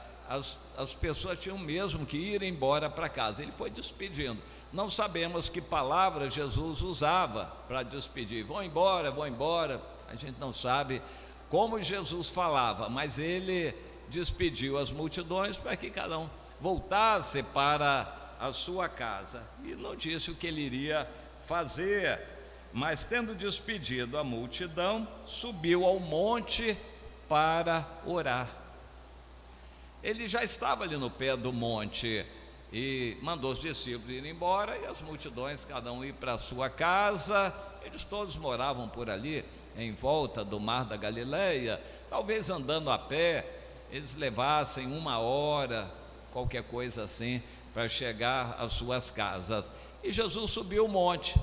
Speaker 14: as pessoas tinham mesmo que ir embora para casa. Ele foi despedindo. Não sabemos que palavras Jesus usava para despedir. Vão embora, a gente não sabe como Jesus falava, mas ele despediu as multidões para que cada um voltasse para a sua casa. E não disse o que ele iria fazer, mas tendo despedido a multidão, subiu ao monte para orar. Ele já estava ali no pé do monte e mandou os discípulos ir embora e as multidões, cada um ir para a sua casa. Eles todos moravam por ali, em volta do Mar da Galileia. Talvez andando a pé, eles levassem 1 hora, qualquer coisa assim, para chegar às suas casas. E Jesus subiu o monte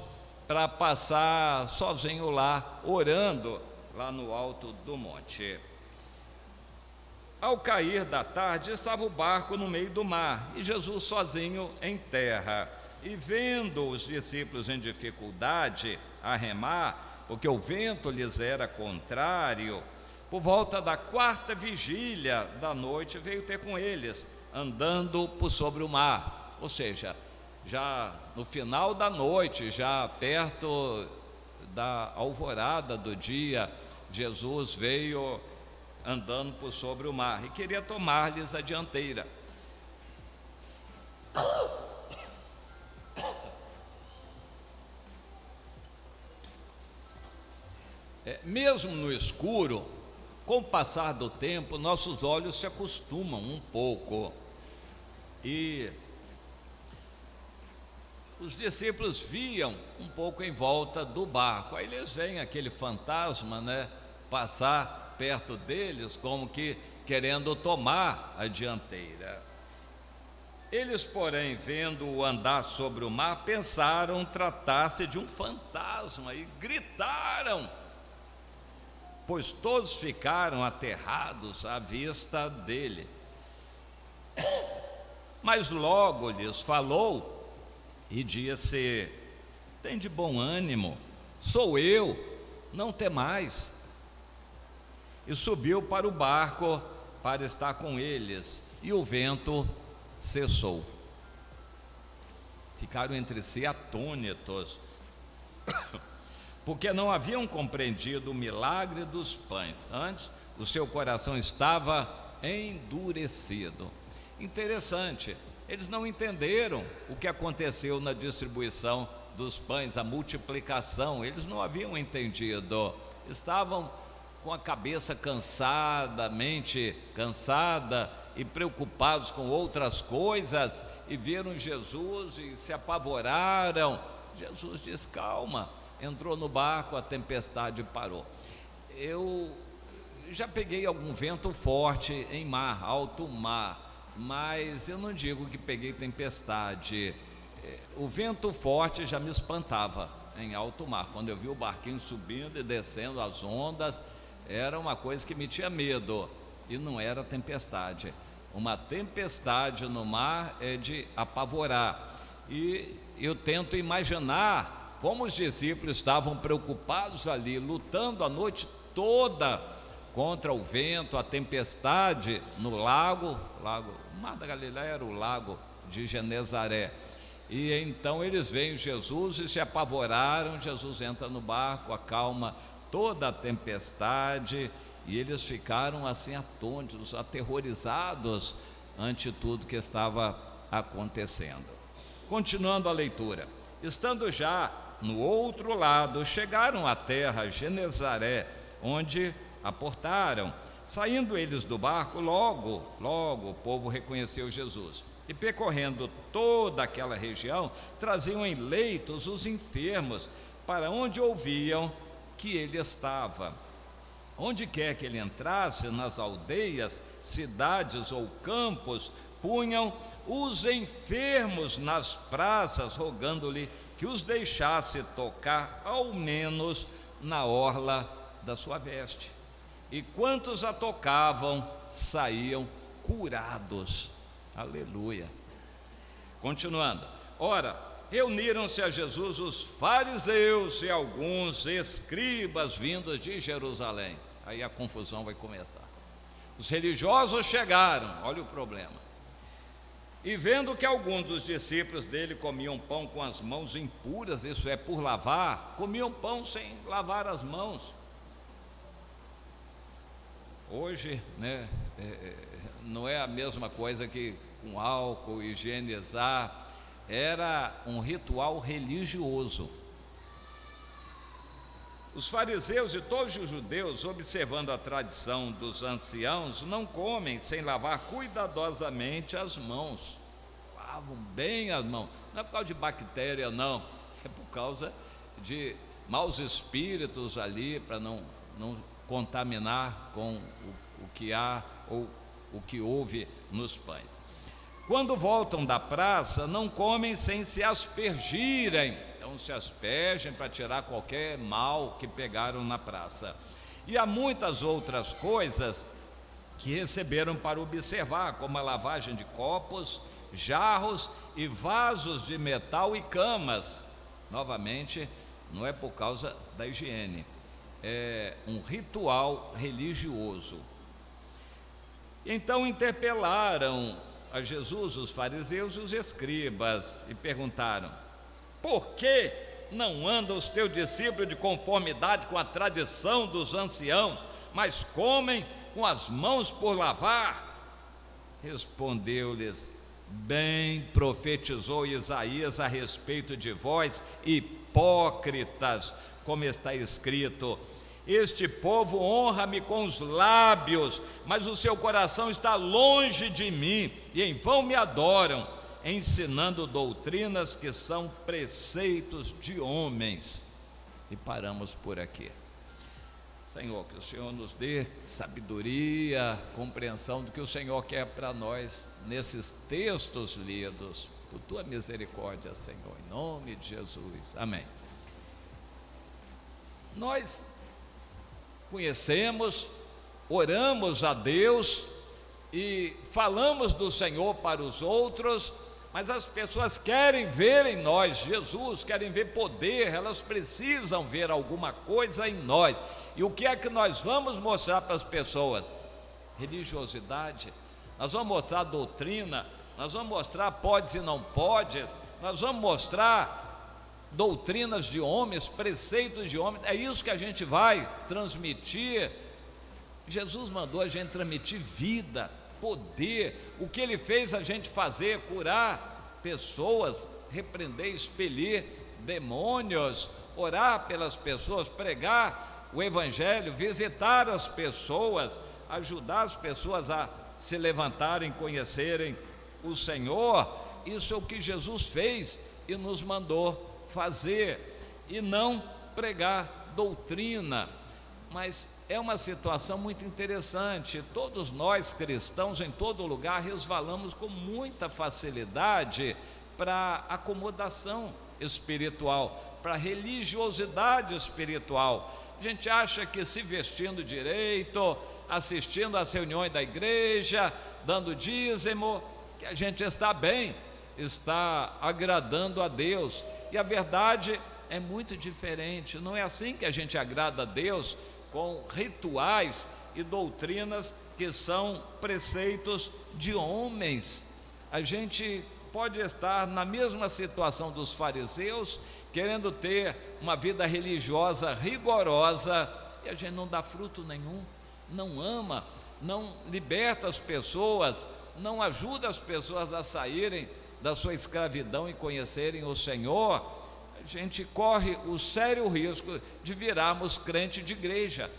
Speaker 14: para passar sozinho lá, orando lá no alto do monte. Ao cair da tarde, estava o barco no meio do mar e Jesus sozinho em terra. E vendo os discípulos em dificuldade a remar, porque o vento lhes era contrário, por volta da 4ª vigília da noite veio ter com eles, andando por sobre o mar. Ou seja, já no final da noite, já perto da alvorada do dia, Jesus veio andando por sobre o mar e queria tomar-lhes a dianteira. Mesmo no escuro, com o passar do tempo, nossos olhos se acostumam um pouco. E os discípulos viam um pouco em volta do barco. Aí eles veem aquele fantasma, passar perto deles, como que querendo tomar a dianteira. Eles, porém, vendo-o andar sobre o mar, pensaram tratar-se de um fantasma e gritaram, pois todos ficaram aterrados à vista dele. Mas logo lhes falou e disse: tem de bom ânimo, sou eu, não temais. E subiu para o barco para estar com eles, e o vento cessou. Ficaram entre si atônitos, porque não haviam compreendido o milagre dos pães. Antes, o seu coração estava endurecido. Interessante, eles não entenderam o que aconteceu na distribuição dos pães, a multiplicação. Eles não haviam entendido, estavam com a cabeça cansada, a mente cansada e preocupados com outras coisas, e viram Jesus e se apavoraram. Jesus disse: calma. Entrou no barco, a tempestade parou. Eu já peguei algum vento forte em mar, alto mar, mas eu não digo que peguei tempestade. O vento forte já me espantava em alto mar. Quando eu vi o barquinho subindo e descendo as ondas, era uma coisa que me tinha medo, e não era tempestade. Uma tempestade no mar é de apavorar, e eu tento imaginar como os discípulos estavam preocupados ali, lutando a noite toda contra o vento, a tempestade no lago, o Mar da Galileia era o lago de Genezaré. E então eles veem Jesus e se apavoraram. Jesus entra no barco, acalma toda a tempestade, e eles ficaram assim atônitos, aterrorizados ante tudo que estava acontecendo. Continuando a leitura, estando já no outro lado, chegaram à terra Genezaré, onde aportaram. Saindo eles do barco, logo o povo reconheceu Jesus, e percorrendo toda aquela região, traziam em leitos os enfermos, para onde ouviam que ele estava. Onde quer que ele entrasse, nas aldeias, cidades ou campos, punham os enfermos nas praças, rogando-lhe que os deixasse tocar ao menos na orla da sua veste. E quantos a tocavam, saíam curados. Aleluia. Continuando. Ora, reuniram-se a Jesus os fariseus e alguns escribas vindos de Jerusalém. Aí a confusão vai começar. Os religiosos chegaram, olha o problema. E vendo que alguns dos discípulos dele comiam pão com as mãos impuras, isso é, por lavar, comiam pão sem lavar as mãos. Hoje, né, não é a mesma coisa que com álcool, higienizar. Era um ritual religioso. Os fariseus e todos os judeus, observando a tradição dos anciãos, não comem sem lavar cuidadosamente as mãos. Lavam bem as mãos. Não é por causa de bactéria, não. É por causa de maus espíritos ali, para não contaminar com o que há ou o que houve nos pães. Quando voltam da praça, não comem sem se aspergirem. Então se aspergem para tirar qualquer mal que pegaram na praça. E há muitas outras coisas que receberam para observar, como a lavagem de copos, jarros e vasos de metal e camas. Novamente, não é por causa da higiene, é um ritual religioso. Então interpelaram a Jesus os fariseus e os escribas e perguntaram: por que não andam os teus discípulos de conformidade com a tradição dos anciãos, mas comem com as mãos por lavar? Respondeu-lhes: bem profetizou Isaías a respeito de vós, hipócritas, como está escrito: este povo honra-me com os lábios, mas o seu coração está longe de mim, e em vão me adoram, ensinando doutrinas que são preceitos de homens. E paramos por aqui. Senhor, que o Senhor nos dê sabedoria, compreensão do que o Senhor quer para nós nesses textos lidos, por tua misericórdia, Senhor, em nome de Jesus, amém. Nós conhecemos, oramos a Deus e falamos do Senhor para os outros, mas as pessoas querem ver em nós Jesus, querem ver poder, elas precisam ver alguma coisa em nós. E o que é que nós vamos mostrar para as pessoas? Religiosidade, nós vamos mostrar doutrina, nós vamos mostrar podes e não podes, nós vamos mostrar doutrinas de homens, preceitos de homens, é isso que a gente vai transmitir. Jesus mandou a gente transmitir vida, poder, o que Ele fez a gente fazer, curar pessoas, repreender, expelir demônios, orar pelas pessoas, pregar o Evangelho, visitar as pessoas, ajudar as pessoas a se levantarem, conhecerem o Senhor. Isso é o que Jesus fez e nos mandou fazer, e não pregar doutrina. Mas é uma situação muito interessante. Todos nós cristãos em todo lugar resvalamos com muita facilidade para acomodação espiritual, para religiosidade espiritual. A gente acha que se vestindo direito, assistindo às reuniões da igreja, dando dízimo, que a gente está bem, está agradando a Deus. E a verdade é muito diferente. Não é assim que a gente agrada a Deus, com rituais e doutrinas que são preceitos de homens. A gente pode estar na mesma situação dos fariseus, querendo ter uma vida religiosa rigorosa, e a gente não dá fruto nenhum, não ama, não liberta as pessoas, não ajuda as pessoas a saírem da sua escravidão e conhecerem o Senhor. A gente corre o sério risco de virarmos crente de igreja,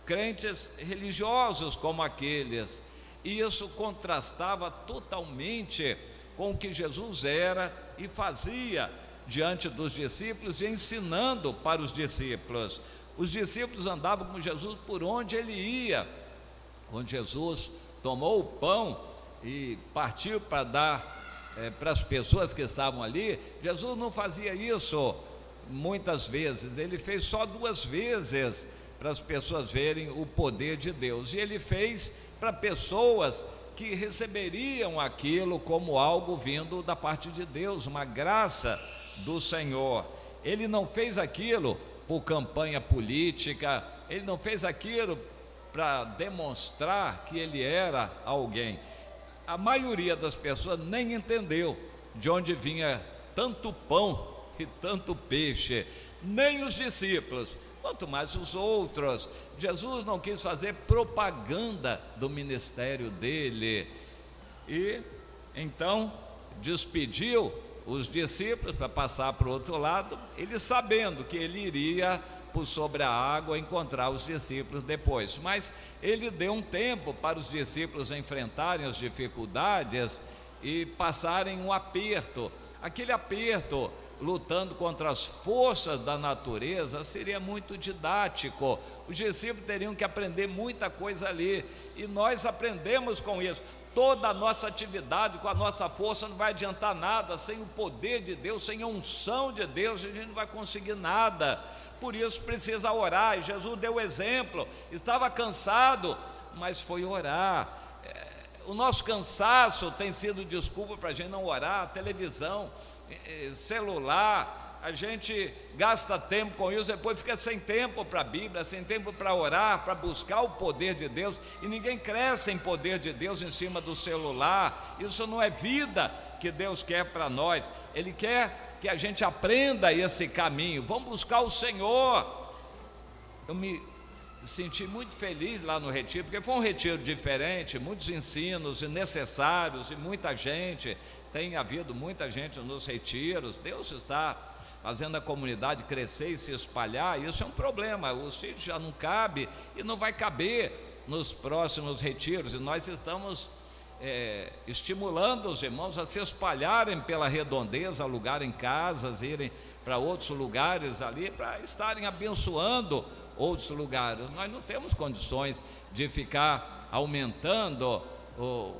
Speaker 14: crentes religiosos como aqueles. E isso contrastava totalmente com o que Jesus era e fazia diante dos discípulos e ensinando para os discípulos. Os discípulos andavam com Jesus por onde ele ia. Quando Jesus tomou o pão e partiu para dar para as pessoas que estavam ali, Jesus não fazia isso muitas vezes, ele fez só 2 vezes para as pessoas verem o poder de Deus, e ele fez para pessoas que receberiam aquilo como algo vindo da parte de Deus, uma graça do Senhor. Ele não fez aquilo por campanha política, ele não fez aquilo para demonstrar que ele era alguém. A maioria das pessoas nem entendeu de onde vinha tanto pão e tanto peixe, nem os discípulos, quanto mais os outros. Jesus não quis fazer propaganda do ministério dele, e então despediu os discípulos para passar para o outro lado, ele sabendo que ele iria por sobre a água encontrar os discípulos depois, mas ele deu um tempo para os discípulos enfrentarem as dificuldades e passarem um aperto. Aquele aperto, lutando contra as forças da natureza, seria muito didático. Os discípulos teriam que aprender muita coisa ali, e nós aprendemos com isso. Toda a nossa atividade com a nossa força não vai adiantar nada, sem o poder de Deus, sem a unção de Deus, a gente não vai conseguir nada. Por isso precisa orar, e Jesus deu o exemplo, estava cansado, mas foi orar. O nosso cansaço tem sido desculpa para a gente não orar. Televisão, celular, a gente gasta tempo com isso, depois fica sem tempo para a Bíblia, sem tempo para orar, para buscar o poder de Deus, e ninguém cresce em poder de Deus em cima do celular. Isso não é vida que Deus quer para nós. Ele quer que a gente aprenda esse caminho. Vamos buscar o Senhor. Eu me senti muito feliz lá no retiro, porque foi um retiro diferente, muitos ensinos necessários, e muita gente, tem havido muita gente nos retiros. Deus está fazendo a comunidade crescer e se espalhar. Isso é um problema, os filhos já não cabem e não vai caber nos próximos retiros, e nós estamos estimulando os irmãos a se espalharem pela redondeza, alugarem casas, irem para outros lugares ali, para estarem abençoando outros lugares. Nós não temos condições de ficar aumentando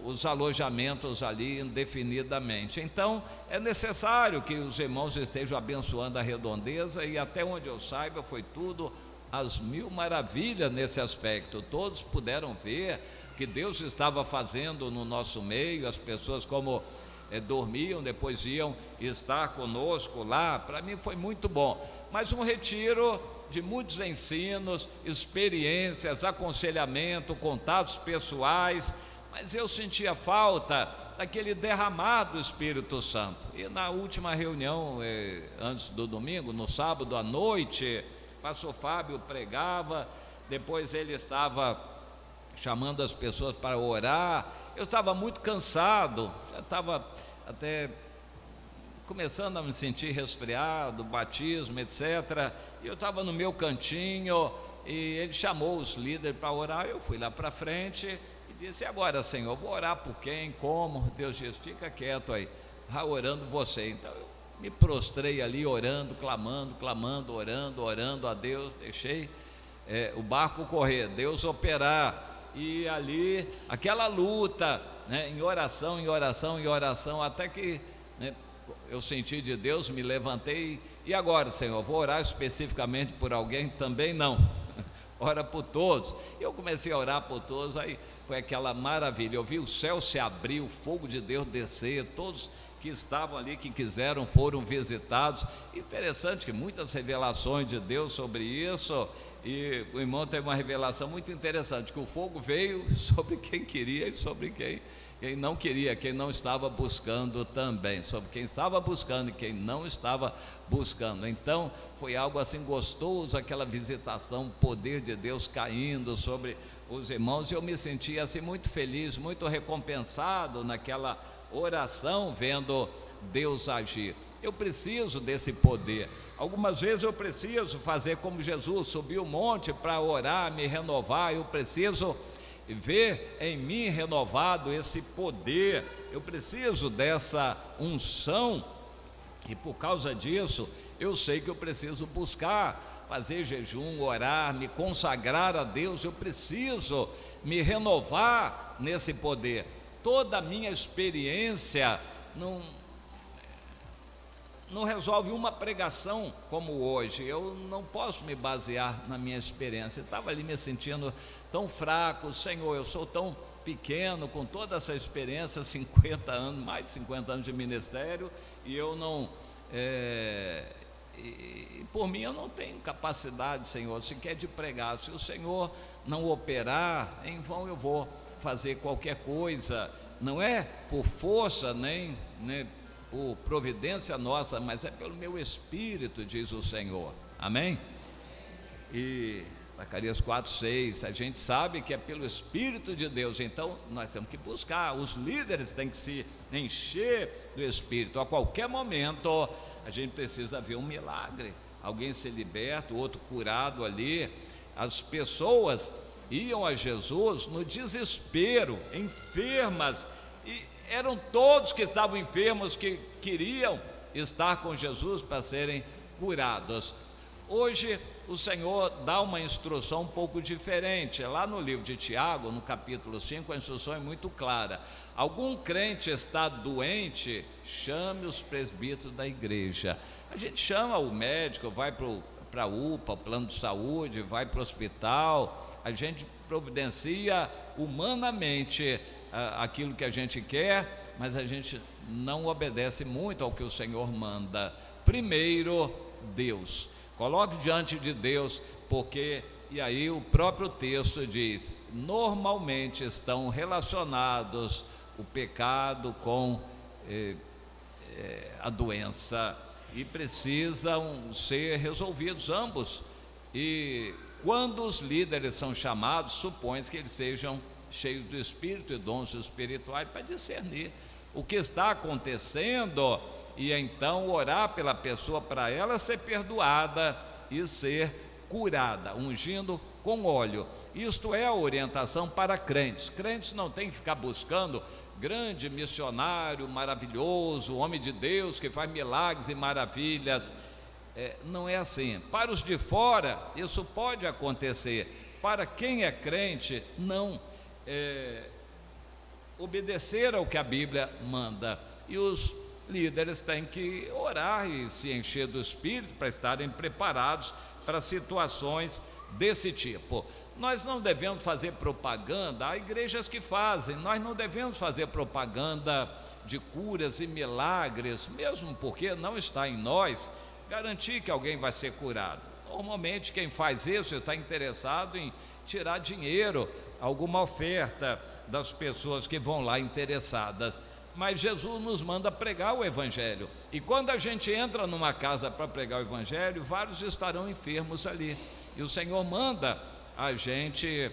Speaker 14: os alojamentos ali indefinidamente. Então é necessário que os irmãos estejam abençoando a Redondeza, e até onde eu saiba foi tudo às mil maravilhas nesse aspecto. Todos puderam ver que Deus estava fazendo no nosso meio. As pessoas como dormiam, depois iam estar conosco lá. Para mim foi muito bom, mas um retiro de muitos ensinos, experiências, aconselhamento, contatos pessoais, mas eu sentia falta daquele derramar do Espírito Santo. E na última reunião, antes do domingo, no sábado à noite, o pastor Fábio pregava, depois ele estava chamando as pessoas para orar. Eu estava muito cansado, já estava até começando a me sentir resfriado, batismo, etc. E eu estava no meu cantinho, e ele chamou os líderes para orar. Eu fui lá para frente e disse: e agora, Senhor, vou orar por quem, como? Deus disse: fica quieto aí, vai orando você. Então eu me prostrei ali orando, clamando, orando a Deus. Deixei o barco correr, Deus operar. E ali, aquela luta, né, em oração, até que, né, eu senti de Deus, me levantei. E agora, Senhor, vou orar especificamente por alguém? Também não. Ora por todos. Eu comecei a orar por todos, aí foi aquela maravilha. Eu vi o céu se abrir, o fogo de Deus descer, todos que estavam ali, que quiseram, foram visitados. Interessante que muitas revelações de Deus sobre isso. E o irmão teve uma revelação muito interessante, que o fogo veio sobre quem queria e sobre quem não queria, quem não estava buscando também, sobre quem estava buscando e quem não estava buscando. Então foi algo assim gostoso, aquela visitação, o poder de Deus caindo sobre os irmãos. E eu me senti assim muito feliz, muito recompensado naquela oração, vendo Deus agir. Eu preciso desse poder. Algumas vezes eu preciso fazer como Jesus, subir o monte para orar, me renovar. Eu preciso ver em mim renovado esse poder. Eu preciso dessa unção, e por causa disso eu sei que eu preciso buscar fazer jejum, orar, me consagrar a Deus. Eu preciso me renovar nesse poder. Toda a minha experiência não resolve uma pregação como hoje. Eu não posso me basear na minha experiência. Eu estava ali me sentindo tão fraco. Senhor, eu sou tão pequeno, com toda essa experiência, 50 anos, mais de 50 anos de ministério, e eu não, por mim eu não tenho capacidade, Senhor, sequer de pregar. Se o Senhor não operar, em vão eu vou fazer qualquer coisa. Não é por força, nem por providência nossa, mas é pelo meu Espírito, diz o Senhor. Amém? E Zacarias 4:6, a gente sabe que é pelo Espírito de Deus. Então nós temos que buscar, os líderes têm que se encher do Espírito. A qualquer momento a gente precisa ver um milagre, alguém ser liberto, outro curado ali. As pessoas iam a Jesus no desespero, enfermas, e eram todos que estavam enfermos que queriam estar com Jesus para serem curados. Hoje o Senhor dá uma instrução um pouco diferente. Lá no livro de Tiago, no capítulo 5, a instrução é muito clara. Algum crente está doente, chame os presbíteros da igreja. A gente chama o médico, vai para a UPA, plano de saúde, vai para o hospital, a gente providencia humanamente aquilo que a gente quer, mas a gente não obedece muito ao que o Senhor manda. Primeiro, Deus. Coloque diante de Deus, porque, e aí o próprio texto diz, normalmente estão relacionados o pecado com a doença, e precisam ser resolvidos ambos. E quando os líderes são chamados, supõe-se que eles sejam cheios do Espírito e dons espirituais para discernir o que está acontecendo, e então orar pela pessoa para ela ser perdoada e ser curada, ungindo com óleo. Isto é a orientação para crentes. Crentes não têm que ficar buscando grande missionário maravilhoso, homem de Deus que faz milagres e maravilhas. não é assim. Para os de fora, isso pode acontecer. Para quem é crente, não. Obedecer ao que a Bíblia manda. E os líderes têm que orar e se encher do Espírito para estarem preparados para situações desse tipo. Nós não devemos fazer propaganda, há igrejas que fazem, nós não devemos fazer propaganda de curas e milagres, mesmo porque não está em nós garantir que alguém vai ser curado. Normalmente quem faz isso está interessado em tirar dinheiro, alguma oferta das pessoas que vão lá interessadas. Mas Jesus nos manda pregar o Evangelho, e quando a gente entra numa casa para pregar o Evangelho, vários estarão enfermos ali, e o Senhor manda a gente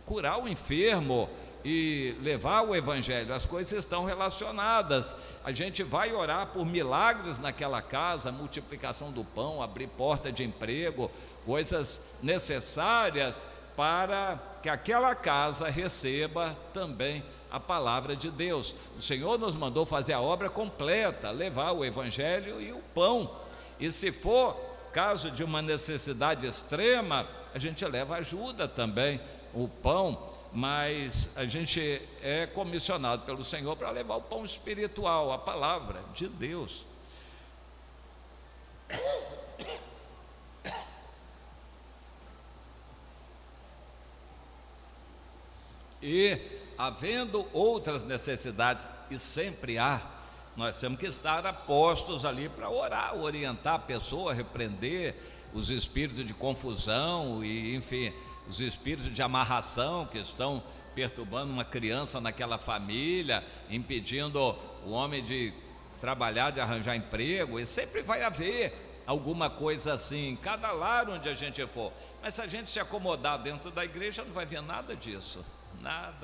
Speaker 14: curar o enfermo e levar o Evangelho. As coisas estão relacionadas. A gente vai orar por milagres naquela casa, multiplicação do pão, abrir porta de emprego, coisas necessárias para que aquela casa receba também a palavra de Deus. O Senhor nos mandou fazer a obra completa, levar o Evangelho e o pão, e se for caso de uma necessidade extrema, a gente leva ajuda também, o pão, mas a gente é comissionado pelo Senhor para levar o pão espiritual, a palavra de Deus. E havendo outras necessidades, e sempre há, nós temos que estar apostos ali para orar, orientar a pessoa, repreender os espíritos de confusão e, enfim, os espíritos de amarração que estão perturbando uma criança naquela família, impedindo o homem de trabalhar, de arranjar emprego. E sempre vai haver alguma coisa assim, em cada lar onde a gente for. Mas se a gente se acomodar dentro da igreja, não vai ver nada disso.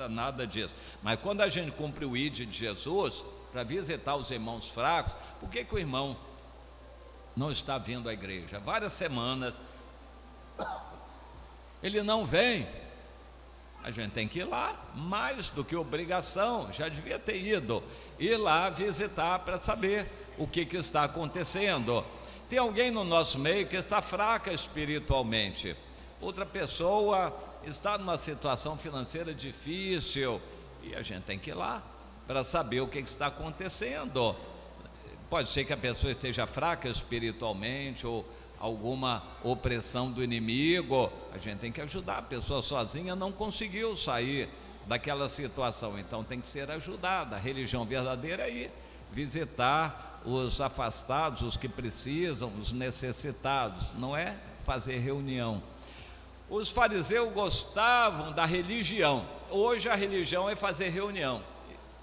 Speaker 14: Nada disso. Mas quando a gente cumpre o ID de Jesus para visitar os irmãos fracos, por que o irmão não está vindo à igreja? Várias semanas ele não vem. A gente tem que ir lá, mais do que obrigação, já devia ter ido, ir lá visitar para saber o que está acontecendo. Tem alguém no nosso meio que está fraca espiritualmente, outra pessoa está numa situação financeira difícil, e a gente tem que ir lá para saber o que está acontecendo. Pode ser que a pessoa esteja fraca espiritualmente, ou alguma opressão do inimigo. A gente tem que ajudar. A pessoa sozinha não conseguiu sair daquela situação, então tem que ser ajudada. A religião verdadeira é ir visitar os afastados, os que precisam, os necessitados, não é fazer reunião. Os fariseus gostavam da religião. Hoje a religião é fazer reunião.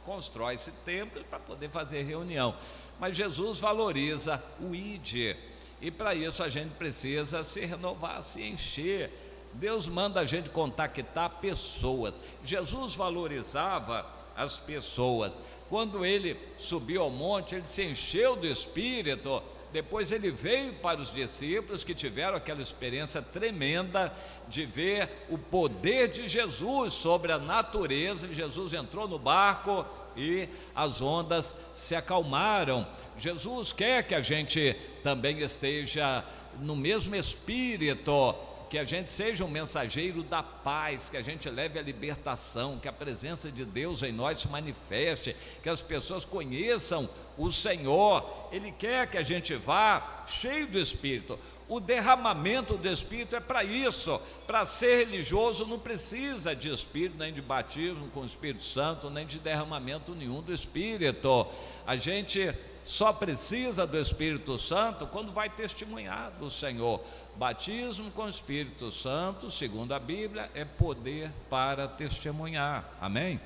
Speaker 14: Constrói-se templos para poder fazer reunião. Mas Jesus valoriza o ID. E para isso a gente precisa se renovar, se encher. Deus manda a gente contactar pessoas. Jesus valorizava as pessoas. Quando ele subiu ao monte, ele se encheu do Espírito. Depois ele veio para os discípulos que tiveram aquela experiência tremenda de ver o poder de Jesus sobre a natureza. Jesus entrou no barco e as ondas se acalmaram. Jesus quer que a gente também esteja no mesmo espírito, que a gente seja um mensageiro da paz, que a gente leve a libertação, que a presença de Deus em nós se manifeste, que as pessoas conheçam o Senhor. Ele quer que a gente vá cheio do Espírito. O derramamento do Espírito é para isso. Para ser religioso não precisa de Espírito, nem de batismo com o Espírito Santo, nem de derramamento nenhum do Espírito. A gente só precisa do Espírito Santo quando vai testemunhar do Senhor. Batismo com o Espírito Santo, segundo a Bíblia, é poder para testemunhar. Amém?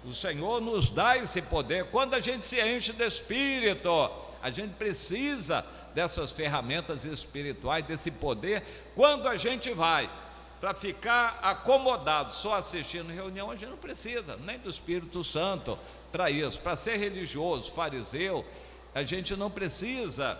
Speaker 14: O Senhor nos dá esse poder quando a gente se enche do Espírito. A gente precisa dessas ferramentas espirituais, desse poder. Quando a gente vai para ficar acomodado só assistindo reunião, a gente não precisa nem do Espírito Santo para isso. Para ser religioso, fariseu, a gente não precisa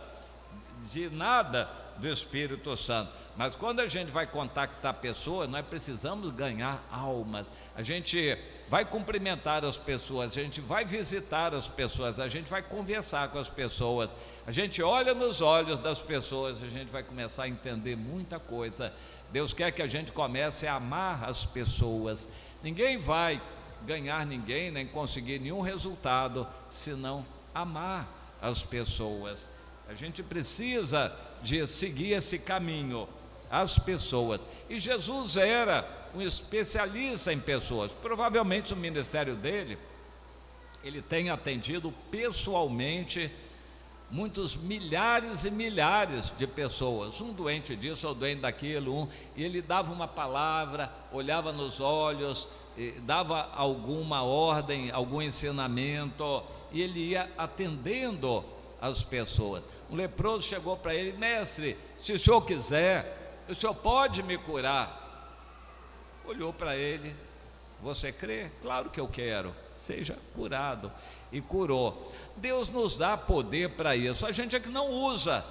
Speaker 14: de nada do Espírito Santo. Mas quando a gente vai contactar pessoas, nós precisamos ganhar almas. A gente vai cumprimentar as pessoas, a gente vai visitar as pessoas, a gente vai conversar com as pessoas, a gente olha nos olhos das pessoas, a gente vai começar a entender muita coisa. Deus quer que a gente comece a amar as pessoas. Ninguém vai ganhar ninguém, nem conseguir nenhum resultado, se não amar as pessoas. A gente precisa de seguir esse caminho, as pessoas. E Jesus era um especialista em pessoas. Provavelmente o ministério dele, ele tem atendido pessoalmente muitos milhares e milhares de pessoas, um doente disso ou doente daquilo, e ele dava uma palavra, olhava nos olhos, dava alguma ordem, algum ensinamento, e ele ia atendendo as pessoas. Um leproso chegou para ele: mestre, se o senhor quiser, o senhor pode me curar? Olhou para ele: você crê? Claro que eu quero, seja curado. E curou. Deus nos dá poder para isso, a gente é que não usa,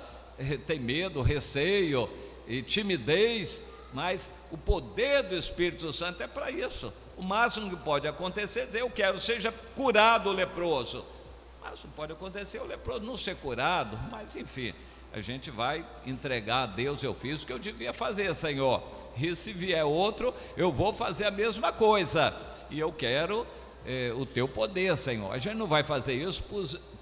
Speaker 14: tem medo, receio e timidez, mas o poder do Espírito Santo é para isso. O máximo que pode acontecer é dizer: eu quero, seja curado o leproso. Mas não pode acontecer o leproso não ser curado, mas enfim, a gente vai entregar a Deus: eu fiz o que eu devia fazer, Senhor, e se vier outro, eu vou fazer a mesma coisa, e eu quero o teu poder, Senhor. A gente não vai fazer isso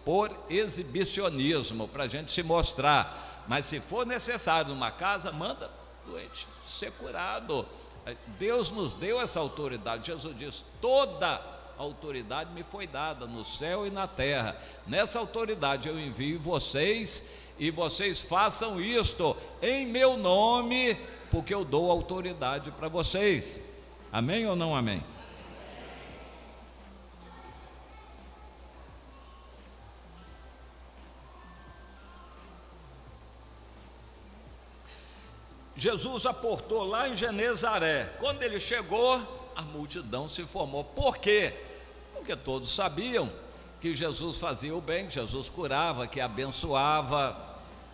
Speaker 14: por exibicionismo, para a gente se mostrar, mas se for necessário numa casa, manda o doente ser curado. Deus nos deu essa autoridade. Jesus diz: toda autoridade me foi dada no céu e na terra. Nessa autoridade eu envio vocês, e vocês façam isto em meu nome, porque eu dou autoridade para vocês. Amém ou não amém? Jesus aportou lá em Genezaré. Quando ele chegou, a multidão se formou. Por quê? Porque todos sabiam que Jesus fazia o bem, que Jesus curava, que abençoava,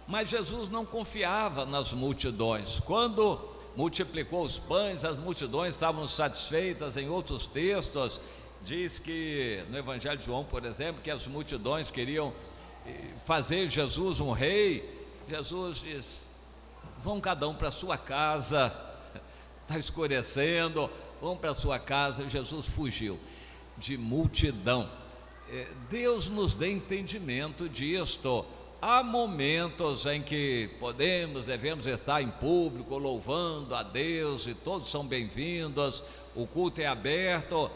Speaker 14: mas Jesus não confiava nas multidões. Quando multiplicou os pães, as multidões estavam satisfeitas. Em outros textos diz que, no Evangelho de João, por exemplo, que as multidões queriam fazer Jesus um rei. Jesus diz: vão cada um para a sua casa, está escurecendo, vão para a sua casa. Jesus fugiu de multidão. Deus nos dê entendimento disto. Há momentos em que devemos estar em público louvando a Deus, e todos são bem-vindos, o culto é aberto,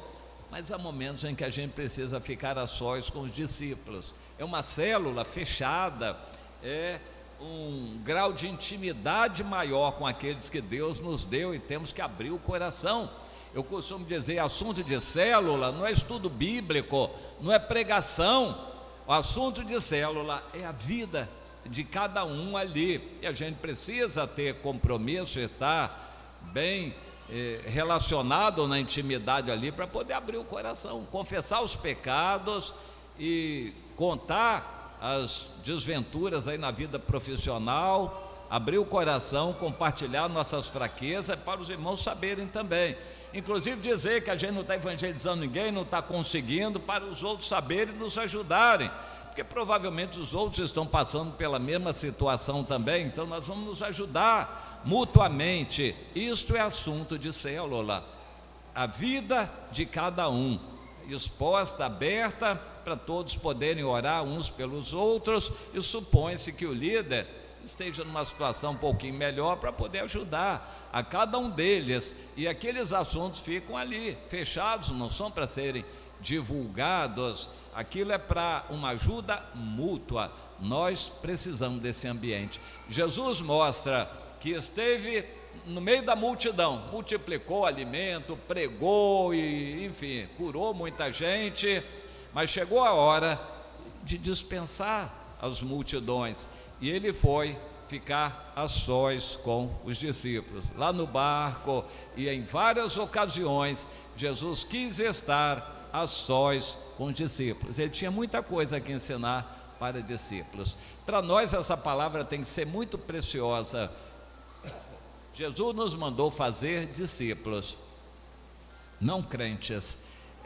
Speaker 14: mas há momentos em que a gente precisa ficar a sós com os discípulos. É uma célula fechada, é um grau de intimidade maior com aqueles que Deus nos deu, e temos que abrir o coração. Eu costumo dizer: assunto de célula não é estudo bíblico, não é pregação. O assunto de célula é a vida de cada um ali, e a gente precisa ter compromisso, estar bem relacionado na intimidade ali, para poder abrir o coração, confessar os pecados e contar as desventuras aí na vida profissional, abrir o coração, compartilhar nossas fraquezas, para os irmãos saberem também, inclusive dizer que a gente não está evangelizando ninguém, não está conseguindo, para os outros saberem e nos ajudarem, porque provavelmente os outros estão passando pela mesma situação também. Então nós vamos nos ajudar mutuamente. Isto é assunto de célula, a vida de cada um exposta, aberta, para todos poderem orar uns pelos outros, e supõe-se que o líder esteja numa situação um pouquinho melhor para poder ajudar a cada um deles, e aqueles assuntos ficam ali, fechados, não são para serem divulgados. Aquilo é para uma ajuda mútua. Nós precisamos desse ambiente. Jesus mostra que esteve no meio da multidão, multiplicou alimento, pregou e, enfim, curou muita gente, mas chegou a hora de dispensar as multidões, e ele foi ficar a sós com os discípulos, lá no barco, e em várias ocasiões Jesus quis estar a sós com os discípulos. Ele tinha muita coisa que ensinar para discípulos. Para nós essa palavra tem que ser muito preciosa. Jesus nos mandou fazer discípulos, não crentes.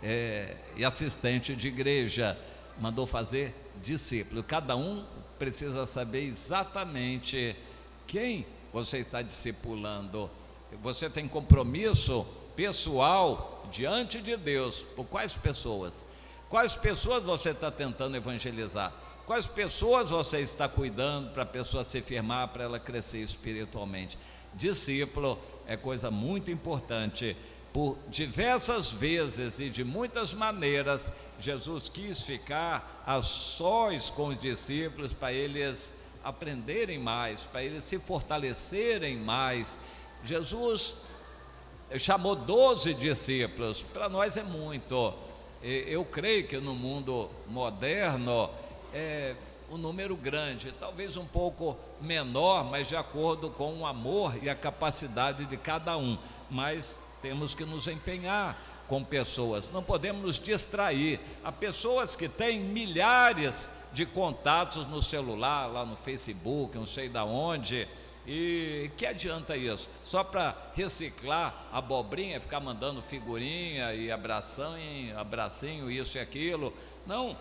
Speaker 14: e assistente de igreja, mandou fazer discípulo. Cada um precisa saber exatamente quem você está discipulando. Você tem compromisso pessoal diante de Deus por quais pessoas? Quais pessoas você está tentando evangelizar? Quais pessoas você está cuidando para a pessoa se firmar, para ela crescer espiritualmente? Discípulo é coisa muito importante. Por diversas vezes e de muitas maneiras, Jesus quis ficar a sós com os discípulos para eles aprenderem mais, para eles se fortalecerem mais. Jesus chamou 12 discípulos, para nós é muito. Eu creio que no mundo moderno é um número grande, talvez um pouco menor, mas de acordo com o amor e a capacidade de cada um. Mas temos que nos empenhar com pessoas, não podemos nos distrair. Há pessoas que têm milhares de contatos no celular, lá no Facebook, não sei da onde, e que adianta isso? Só para reciclar abobrinha, ficar mandando figurinha e abracinho, isso e aquilo. Não,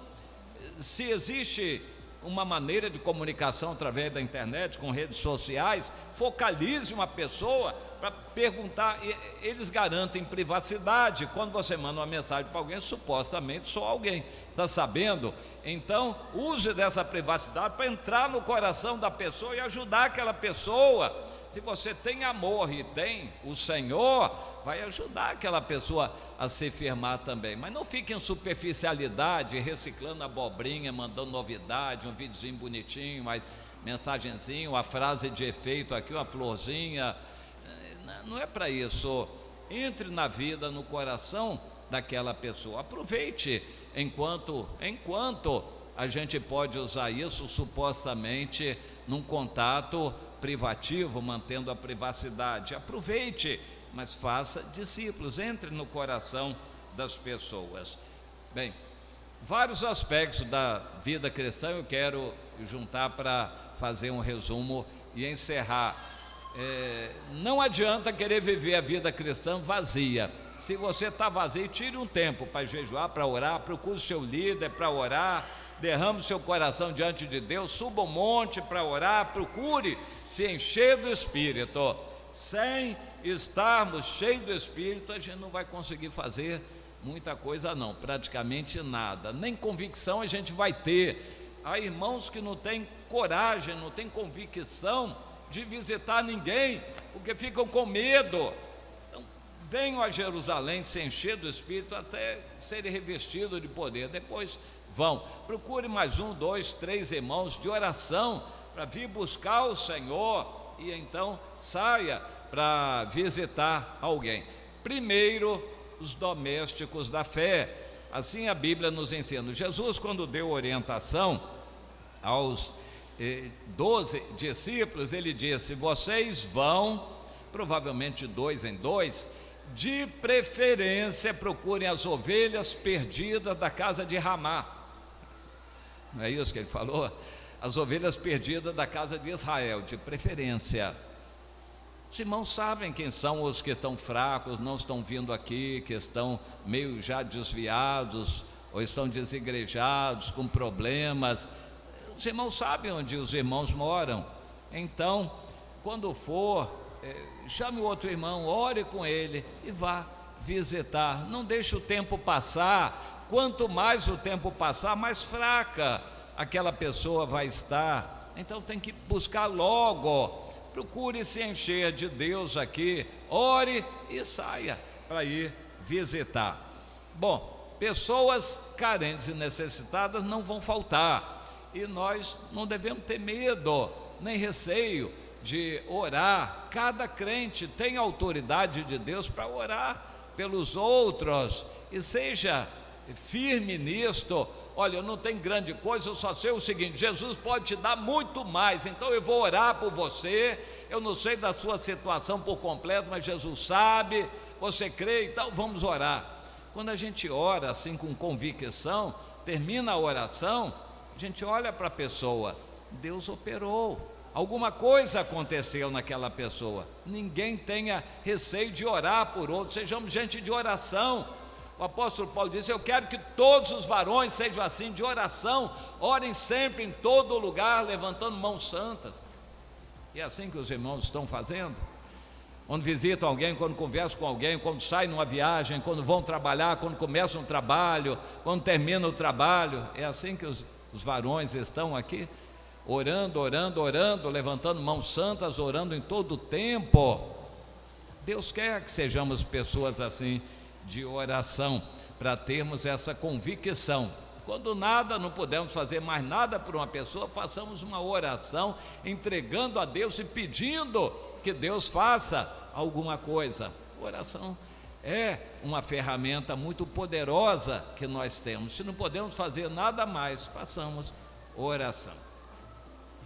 Speaker 14: se existe uma maneira de comunicação através da internet, com redes sociais, focalize uma pessoa para perguntar. Eles garantem privacidade. Quando você manda uma mensagem para alguém, supostamente só alguém está sabendo. Então use dessa privacidade para entrar no coração da pessoa e ajudar aquela pessoa. Se você tem amor e tem o Senhor, vai ajudar aquela pessoa a se firmar também. Mas não fique em superficialidade, reciclando abobrinha, mandando novidade, um videozinho bonitinho, mas mensagenzinho, uma frase de efeito aqui, uma florzinha. Não é para isso. Entre na vida, no coração daquela pessoa. Aproveite enquanto a gente pode usar isso supostamente num contato privativo, mantendo a privacidade. Aproveite, mas faça discípulos, entre no coração das pessoas. Bem, vários aspectos da vida cristã eu quero juntar para fazer um resumo e encerrar. Não adianta querer viver a vida cristã vazia. Se você está vazio, tire um tempo para jejuar, para orar, procure o seu líder para orar, derrame o seu coração diante de Deus, suba um monte para orar, procure se encher do Espírito. Sem estarmos cheios do Espírito, a gente não vai conseguir fazer muita coisa não, praticamente nada, nem convicção a gente vai ter. Há irmãos que não têm coragem, não têm convicção de visitar ninguém, porque ficam com medo. Então, venham a Jerusalém, se encher do Espírito até serem revestidos de poder. Depois vão, procure mais 1, 2, 3 irmãos de oração para vir buscar o Senhor e então saia para visitar alguém. Primeiro, os domésticos da fé. Assim a Bíblia nos ensina. Jesus, quando deu orientação aos 12 discípulos, ele disse: vocês vão, provavelmente 2 em 2, de preferência procurem as ovelhas perdidas da casa de Ramá. Não é isso que ele falou? As ovelhas perdidas da casa de Israel, de preferência. Os irmãos sabem quem são os que estão fracos, não estão vindo aqui, que estão meio já desviados, ou estão desigrejados, com problemas. Os irmãos sabem onde os irmãos moram. Então, quando for, chame o outro irmão, ore com ele e vá visitar. Não deixe o tempo passar. Quanto mais o tempo passar, mais fraca aquela pessoa vai estar. Então tem que buscar logo. Procure se encher de Deus aqui, ore e saia para ir visitar. Bom, pessoas carentes e necessitadas não vão faltar, e nós não devemos ter medo, nem receio de orar. Cada crente tem autoridade de Deus para orar pelos outros, e seja firme nisto. Olha, eu não tenho grande coisa, eu só sei o seguinte: Jesus pode te dar muito mais, então eu vou orar por você. Eu não sei da sua situação por completo, mas Jesus sabe, você crê, então vamos orar. Quando a gente ora assim com convicção, termina a oração, a gente olha para a pessoa, Deus operou, alguma coisa aconteceu naquela pessoa. Ninguém tenha receio de orar por outro, sejamos gente de oração. O apóstolo Paulo disse: eu quero que todos os varões sejam assim, de oração, orem sempre em todo lugar, levantando mãos santas. E é assim que os irmãos estão fazendo. Quando visitam alguém, quando conversam com alguém, quando saem numa viagem, quando vão trabalhar, quando começam o trabalho, quando terminam o trabalho, é assim que os varões estão aqui, orando, orando, orando, levantando mãos santas, orando em todo o tempo. Deus quer que sejamos pessoas assim, de oração, para termos essa convicção. Quando nada, não podemos fazer mais nada por uma pessoa, façamos uma oração, entregando a Deus e pedindo que Deus faça alguma coisa. Oração é uma ferramenta muito poderosa que nós temos. Se não podemos fazer nada mais, façamos oração.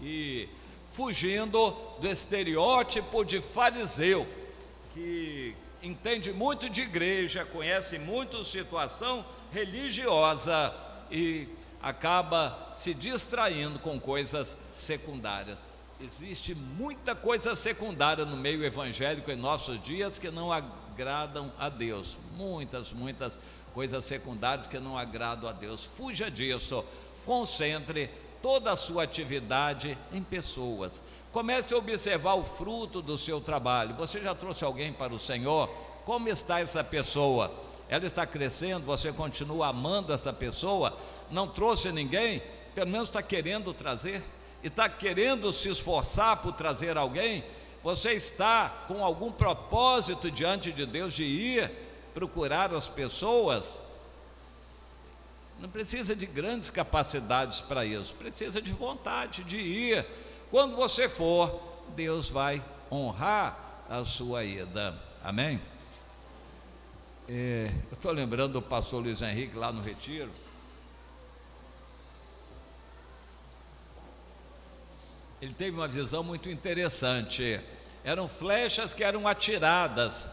Speaker 14: E fugindo do estereótipo de fariseu, que entende muito de igreja, conhece muito situação religiosa e acaba se distraindo com coisas secundárias. Existe muita coisa secundária no meio evangélico em nossos dias que não agradam a Deus. Muitas coisas secundárias que não agradam a Deus. Fuja disso. Concentre toda a sua atividade em pessoas. Comece a observar o fruto do seu trabalho. Você já trouxe alguém para o Senhor? Como está essa pessoa? Ela está crescendo? Você continua amando essa pessoa? Não trouxe ninguém? Pelo menos está querendo trazer? E está querendo se esforçar por trazer alguém? Você está com algum propósito diante de Deus de ir procurar as pessoas? Não precisa de grandes capacidades para isso, precisa de vontade de ir. Quando você for, Deus vai honrar a sua ida. Amém? Eu estou lembrando do pastor Luiz Henrique lá no Retiro. Ele teve uma visão muito interessante. Eram flechas que eram atiradas.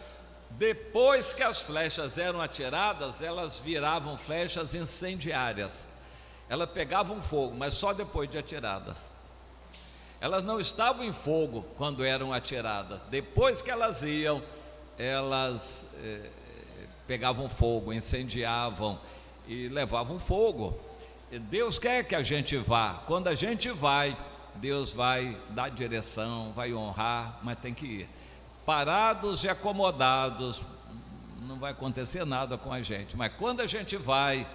Speaker 14: Depois que as flechas eram atiradas, elas viravam flechas incendiárias. Elas pegavam fogo, mas só depois de atiradas. Elas não estavam em fogo quando eram atiradas. Depois que elas iam, elas pegavam fogo, incendiavam e levavam fogo. E Deus quer que a gente vá. Quando a gente vai, Deus vai dar direção, vai honrar, mas tem que ir. Parados e acomodados, não vai acontecer nada com a gente. Mas quando a gente vai,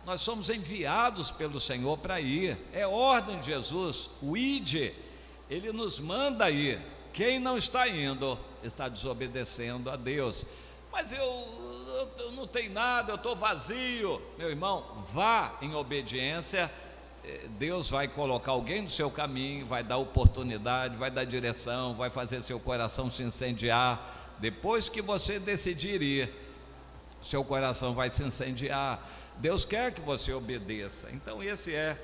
Speaker 14: nós somos enviados pelo Senhor para ir. É ordem de Jesus, o ide. Ele nos manda ir. Quem não está indo, está desobedecendo a Deus. Mas eu não tenho nada, eu estou vazio. Meu irmão, vá em obediência. Deus vai colocar alguém no seu caminho, vai dar oportunidade, vai dar direção, vai fazer seu coração se incendiar. Depois que você decidir ir, seu coração vai se incendiar. Deus quer que você obedeça. Então esse é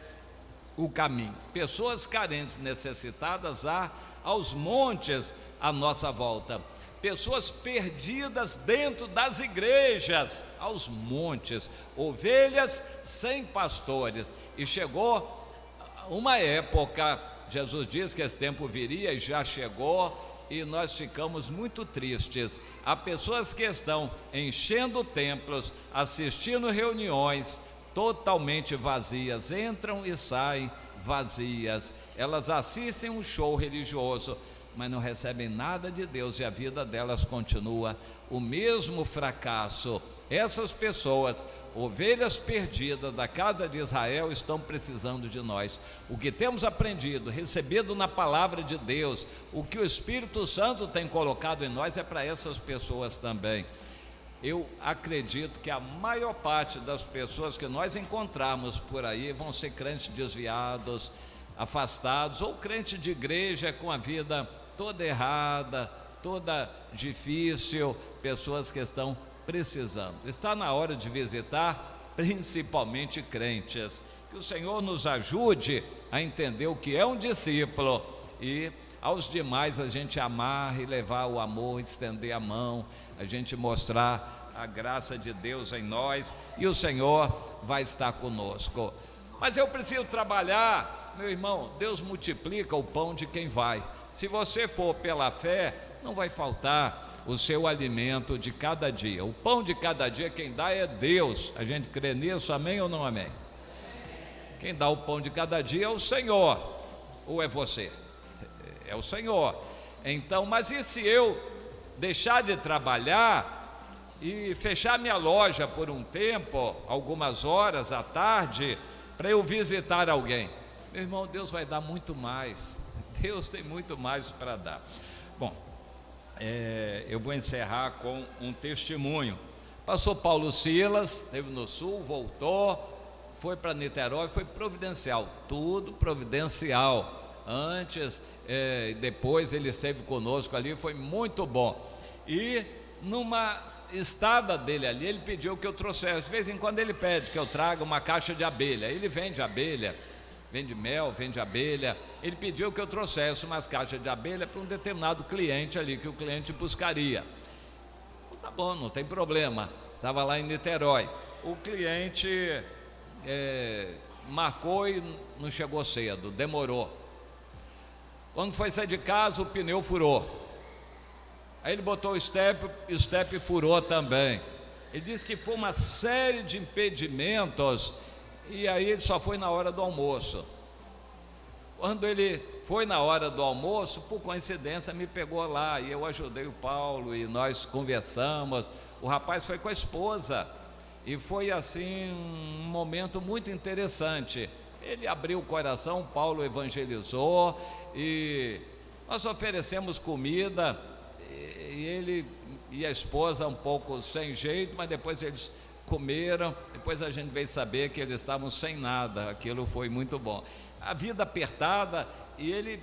Speaker 14: o caminho. Pessoas carentes, necessitadas, há aos montes à nossa volta. Pessoas perdidas dentro das igrejas, aos montes, ovelhas sem pastores. E chegou uma época, Jesus diz que esse tempo viria e já chegou, e nós ficamos muito tristes. Há pessoas que estão enchendo templos, assistindo reuniões totalmente vazias, entram e saem vazias. Elas assistem um show religioso, mas não recebem nada de Deus, e a vida delas continua o mesmo fracasso. Essas pessoas, ovelhas perdidas da casa de Israel, estão precisando de nós. O que temos aprendido, recebido na palavra de Deus, o que o Espírito Santo tem colocado em nós, é para essas pessoas também. Eu acredito que a maior parte das pessoas que nós encontramos por aí vão ser crentes desviados, afastados, ou crente de igreja com a vida toda errada, toda difícil, pessoas que estão precisando. Está na hora de visitar, principalmente crentes. Que o Senhor nos ajude a entender o que é um discípulo, e aos demais a gente amar e levar o amor, estender a mão, a gente mostrar a graça de Deus em nós, e o Senhor vai estar conosco. Mas eu preciso trabalhar, meu irmão. Deus multiplica o pão de quem vai. Se você for pela fé, não vai faltar. o seu alimento de cada dia. O pão de cada dia quem dá é Deus. A gente crê nisso, amém ou não amém? Quem dá o pão de cada dia é o Senhor, ou é você? É o Senhor. Então, mas e se eu deixar de trabalhar e fechar minha loja por um tempo, algumas horas à tarde, para eu visitar alguém? Meu irmão, Deus vai dar muito mais. Deus tem muito mais para dar. Bom, eu vou encerrar com um testemunho. Passou Paulo Silas, esteve no sul, voltou, foi para Niterói, foi providencial, tudo providencial. Antes e depois ele esteve conosco ali, foi muito bom. E numa estada dele ali, ele pediu que eu trouxesse, de vez em quando ele pede que eu traga uma caixa de abelha. Ele vende abelha, vende mel, vende abelha. Ele pediu que eu trouxesse umas caixas de abelha para um determinado cliente ali, que o cliente buscaria. Tá bom, não tem problema. Estava lá em Niterói. O cliente marcou e não chegou cedo, demorou. Quando foi sair de casa, o pneu furou. Aí ele botou o step furou também. Ele disse que foi uma série de impedimentos, e aí ele só foi na hora do almoço. Quando ele foi na hora do almoço, por coincidência me pegou lá, e eu ajudei o Paulo, e nós conversamos. O rapaz foi com a esposa, e foi assim um momento muito interessante. Ele abriu o coração, o Paulo evangelizou, e nós oferecemos comida, e ele e a esposa um pouco sem jeito, mas depois eles comeram. Depois a gente veio saber que eles estavam sem nada. Aquilo foi muito bom. A vida apertada, e ele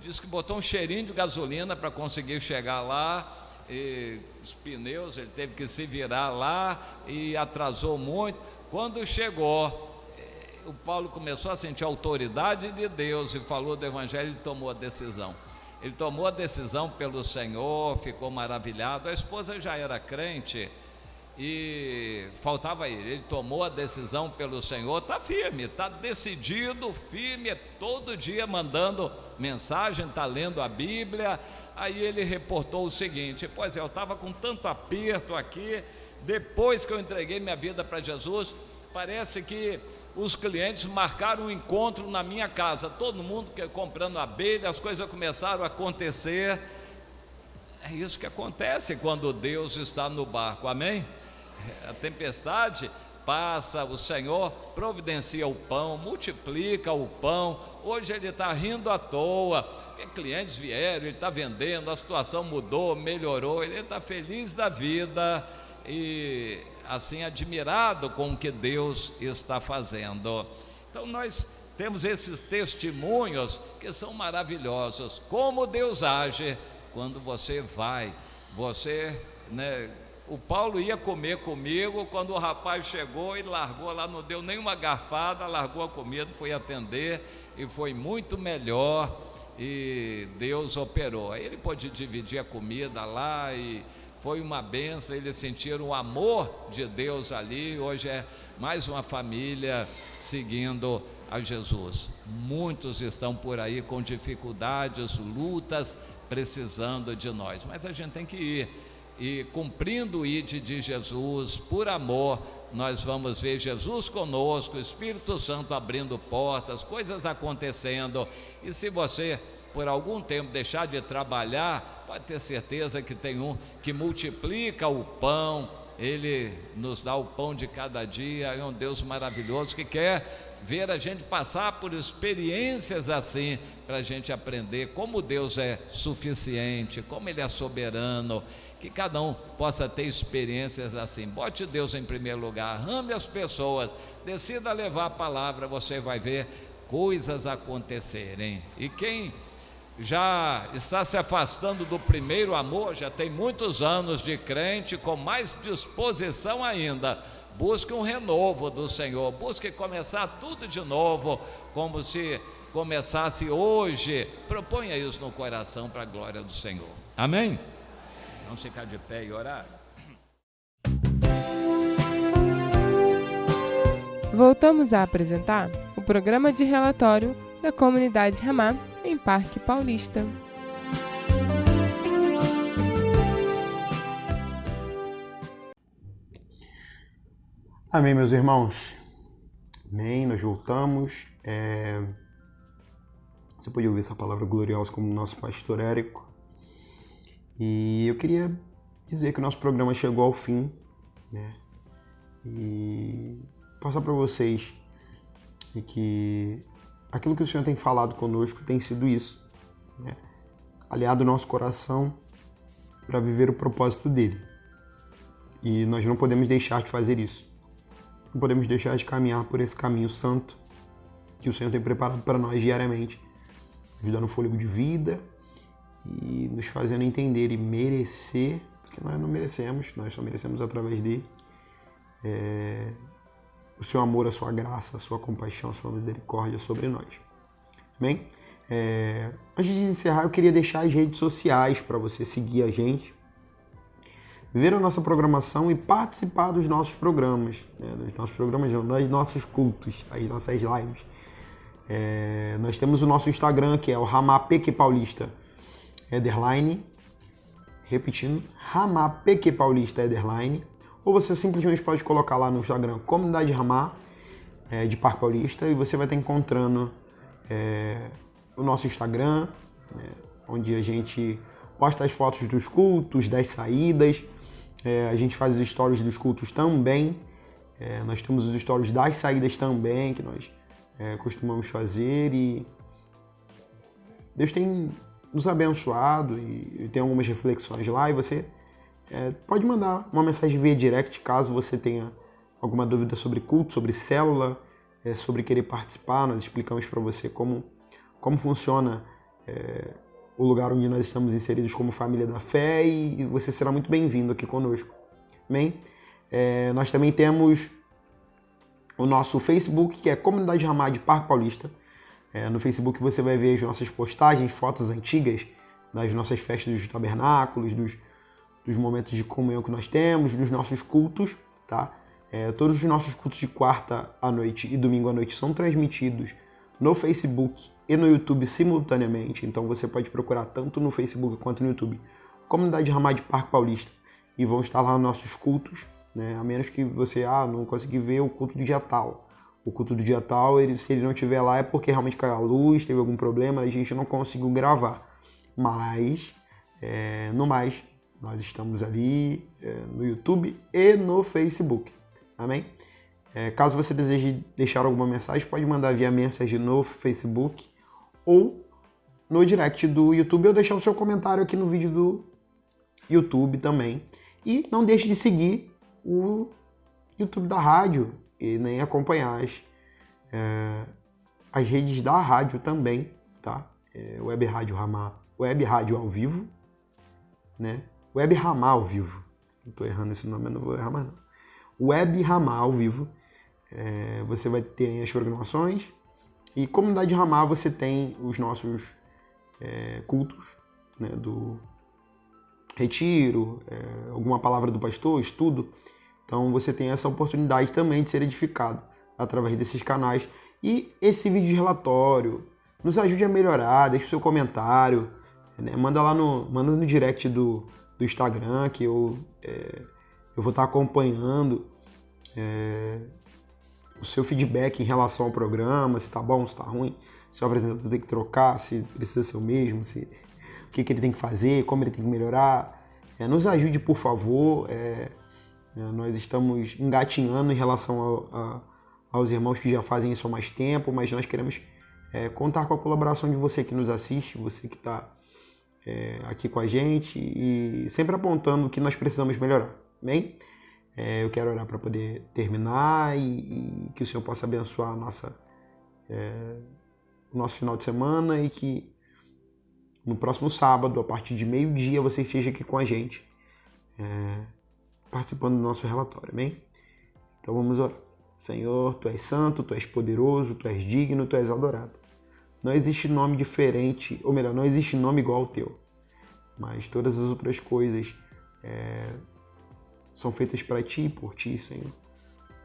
Speaker 14: disse que botou um cheirinho de gasolina para conseguir chegar lá, e os pneus, ele teve que se virar lá e atrasou muito. Quando chegou, o Paulo começou a sentir a autoridade de Deus e falou do Evangelho, e tomou a decisão. Ele tomou a decisão pelo Senhor, ficou maravilhado. A esposa já era crente e faltava ele tomou a decisão pelo Senhor, está firme, está decidido, firme, todo dia mandando mensagem, está lendo a Bíblia. Aí ele reportou o seguinte: pois é, eu estava com tanto aperto aqui, depois que eu entreguei minha vida para Jesus, parece que os clientes marcaram um encontro na minha casa, todo mundo comprando abelha, as coisas começaram a acontecer. É isso que acontece quando Deus está no barco, amém? A tempestade passa, o Senhor providencia o pão, multiplica o pão. Hoje ele está rindo à toa, porque clientes vieram, ele está vendendo, a situação mudou, melhorou, ele está feliz da vida e assim admirado com o que Deus está fazendo. Então nós temos esses testemunhos que são maravilhosos, como Deus age quando você vai, o Paulo ia comer comigo, quando o rapaz chegou e largou lá, não deu nenhuma garfada, largou a comida, foi atender e foi muito melhor, e Deus operou. Aí ele pôde dividir a comida lá e foi uma bênção, eles sentiram o amor de Deus ali. Hoje é mais uma família seguindo a Jesus. Muitos estão por aí com dificuldades, lutas, precisando de nós, mas a gente tem que ir, e cumprindo o ID de Jesus, por amor, nós vamos ver Jesus conosco, o Espírito Santo abrindo portas, coisas acontecendo. E se você por algum tempo deixar de trabalhar, pode ter certeza que tem um que multiplica o pão, ele nos dá o pão de cada dia. É um Deus maravilhoso que quer ver a gente passar por experiências assim, para a gente aprender como Deus é suficiente, como Ele é soberano, que cada um possa ter experiências assim. Bote Deus em primeiro lugar, ame as pessoas, decida levar a palavra, você vai ver coisas acontecerem. E quem já está se afastando do primeiro amor, já tem muitos anos de crente, com mais disposição ainda, busque um renovo do Senhor, busque começar tudo de novo, como se começasse hoje. Proponha isso no coração para a glória do Senhor, amém? Vamos ficar de pé e orar.
Speaker 1: Voltamos a apresentar o programa de relatório da Comunidade Ramá em Parque Paulista.
Speaker 2: Amém, meus irmãos. Amém, nós voltamos. Você pode ouvir essa palavra gloriosa como o nosso pastor Érico. E eu queria dizer que o nosso programa chegou ao fim, né? E passar para vocês que aquilo que o Senhor tem falado conosco tem sido isso, né? Aliado o nosso coração para viver o propósito dele. E nós não podemos deixar de fazer isso. Não podemos deixar de caminhar por esse caminho santo que o Senhor tem preparado para nós diariamente, nos dando fôlego de vida e nos fazendo entender e merecer, porque nós não merecemos, nós só merecemos através dele, o seu amor, a sua graça, a sua compaixão, a sua misericórdia sobre nós. Amém? Antes de encerrar, eu queria deixar as redes sociais para você seguir a gente, ver a nossa programação e participar dos nossos programas, né? Dos nossos programas, não, dos nossos cultos, as nossas lives. Nós temos o nosso Instagram, que é o Ramá PQ Paulista _, repetindo, Ramá PQ Paulista _, ou você simplesmente pode colocar lá no Instagram Comunidade Ramá de Parque Paulista e você vai estar encontrando o nosso Instagram, né, onde a gente posta as fotos dos cultos, das saídas, a gente faz os stories dos cultos também, nós temos os stories das saídas também, que nós costumamos fazer, e Deus tem nos abençoado e tem algumas reflexões lá, e você pode mandar uma mensagem via direct caso você tenha alguma dúvida sobre culto, sobre célula, sobre querer participar. Nós explicamos para você como funciona o lugar onde nós estamos inseridos como família da fé, e você será muito bem-vindo aqui conosco. Amém? Nós também temos o nosso Facebook, que é Comunidade Ramá de Parque Paulista. No Facebook você vai ver as nossas postagens, fotos antigas das nossas festas dos tabernáculos, dos momentos de comunhão que nós temos, dos nossos cultos, tá? Todos os nossos cultos de quarta à noite e domingo à noite são transmitidos no Facebook e no YouTube simultaneamente, então você pode procurar tanto no Facebook quanto no YouTube Comunidade Ramá de Parque Paulista, e vão estar lá nossos cultos, né? A menos que você não conseguir ver o culto do dia tal. O culto do dia tal, se ele não estiver lá é porque realmente caiu a luz, teve algum problema, a gente não conseguiu gravar. Mas, no mais, nós estamos ali no YouTube e no Facebook. Amém? Caso você deseje deixar alguma mensagem, pode mandar via mensagem no Facebook ou no direct do YouTube, ou deixar o seu comentário aqui no vídeo do YouTube também. E não deixe de seguir o YouTube da rádio e nem acompanhar as redes da rádio também, tá? Web Rádio Ramá, Web Rádio ao vivo, né? Web Ramá ao vivo. Não tô errando esse nome, eu não vou errar mais não. Web Ramá ao vivo. Você vai ter as programações, e Comunidade Ramá você tem os nossos cultos, né, do retiro, alguma palavra do pastor, estudo. Então você tem essa oportunidade também de ser edificado através desses canais. E esse vídeo de relatório nos ajude a melhorar, deixe o seu comentário, né? Manda no direct do Instagram, que eu vou estar acompanhando o seu feedback em relação ao programa, se tá bom, se tá ruim, se o apresentador tem que trocar, se precisa ser o mesmo, o que ele tem que fazer, como ele tem que melhorar. Nos ajude, por favor. Nós estamos engatinhando em relação aos irmãos que já fazem isso há mais tempo, mas nós queremos contar com a colaboração de você que nos assiste, você que está aqui com a gente, e sempre apontando o que nós precisamos melhorar. Amém? Eu quero orar para poder terminar e que o Senhor possa abençoar o nosso final de semana, e que no próximo sábado, a partir de 12h, você esteja aqui com a gente, participando do nosso relatório. Amém? Então vamos orar. Senhor, Tu és santo, Tu és poderoso, Tu és digno, Tu és adorado. Não existe nome diferente, ou melhor, não existe nome igual ao Teu. Mas todas as outras coisas são feitas para Ti e por Ti, Senhor.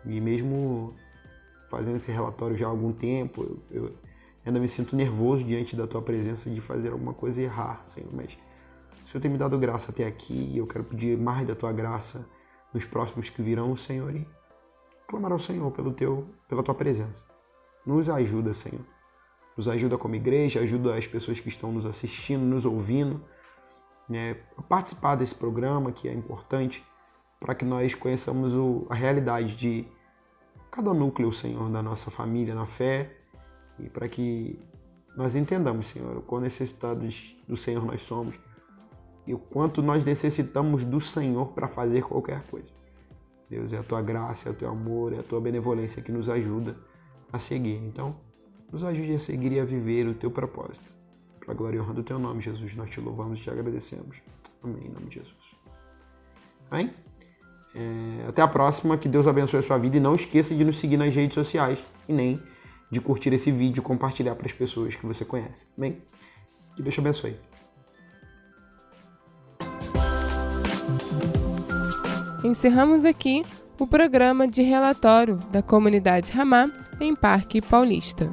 Speaker 2: E mesmo fazendo esse relatório já há algum tempo, eu ainda me sinto nervoso diante da Tua presença de fazer alguma coisa e errar, Senhor. Mas o Senhor tem me dado graça até aqui, e eu quero pedir mais da Tua graça nos próximos que virão, Senhor. E clamar ao Senhor pela tua presença. Nos ajuda, Senhor. Nos ajuda como igreja, ajuda as pessoas que estão nos assistindo, nos ouvindo, né, a participar desse programa que é importante para que nós conheçamos a realidade de cada núcleo, Senhor, da nossa família na fé e para que nós entendamos, Senhor, o quão necessitados do Senhor nós somos e o quanto nós necessitamos do Senhor para fazer qualquer coisa. Deus, é a tua graça, é o teu amor, é a tua benevolência que nos ajuda a seguir. Então, nos ajude a seguir e a viver o teu propósito. Para a glória e honra do teu nome, Jesus, nós te louvamos e te agradecemos. Amém, em nome de Jesus. Amém? Até a próxima, que Deus abençoe a sua vida e não esqueça de nos seguir nas redes sociais e nem de curtir esse vídeo e compartilhar para as pessoas que você conhece. Amém? Que Deus te abençoe.
Speaker 1: Encerramos aqui o programa de relatório da comunidade Ramá em Parque Paulista.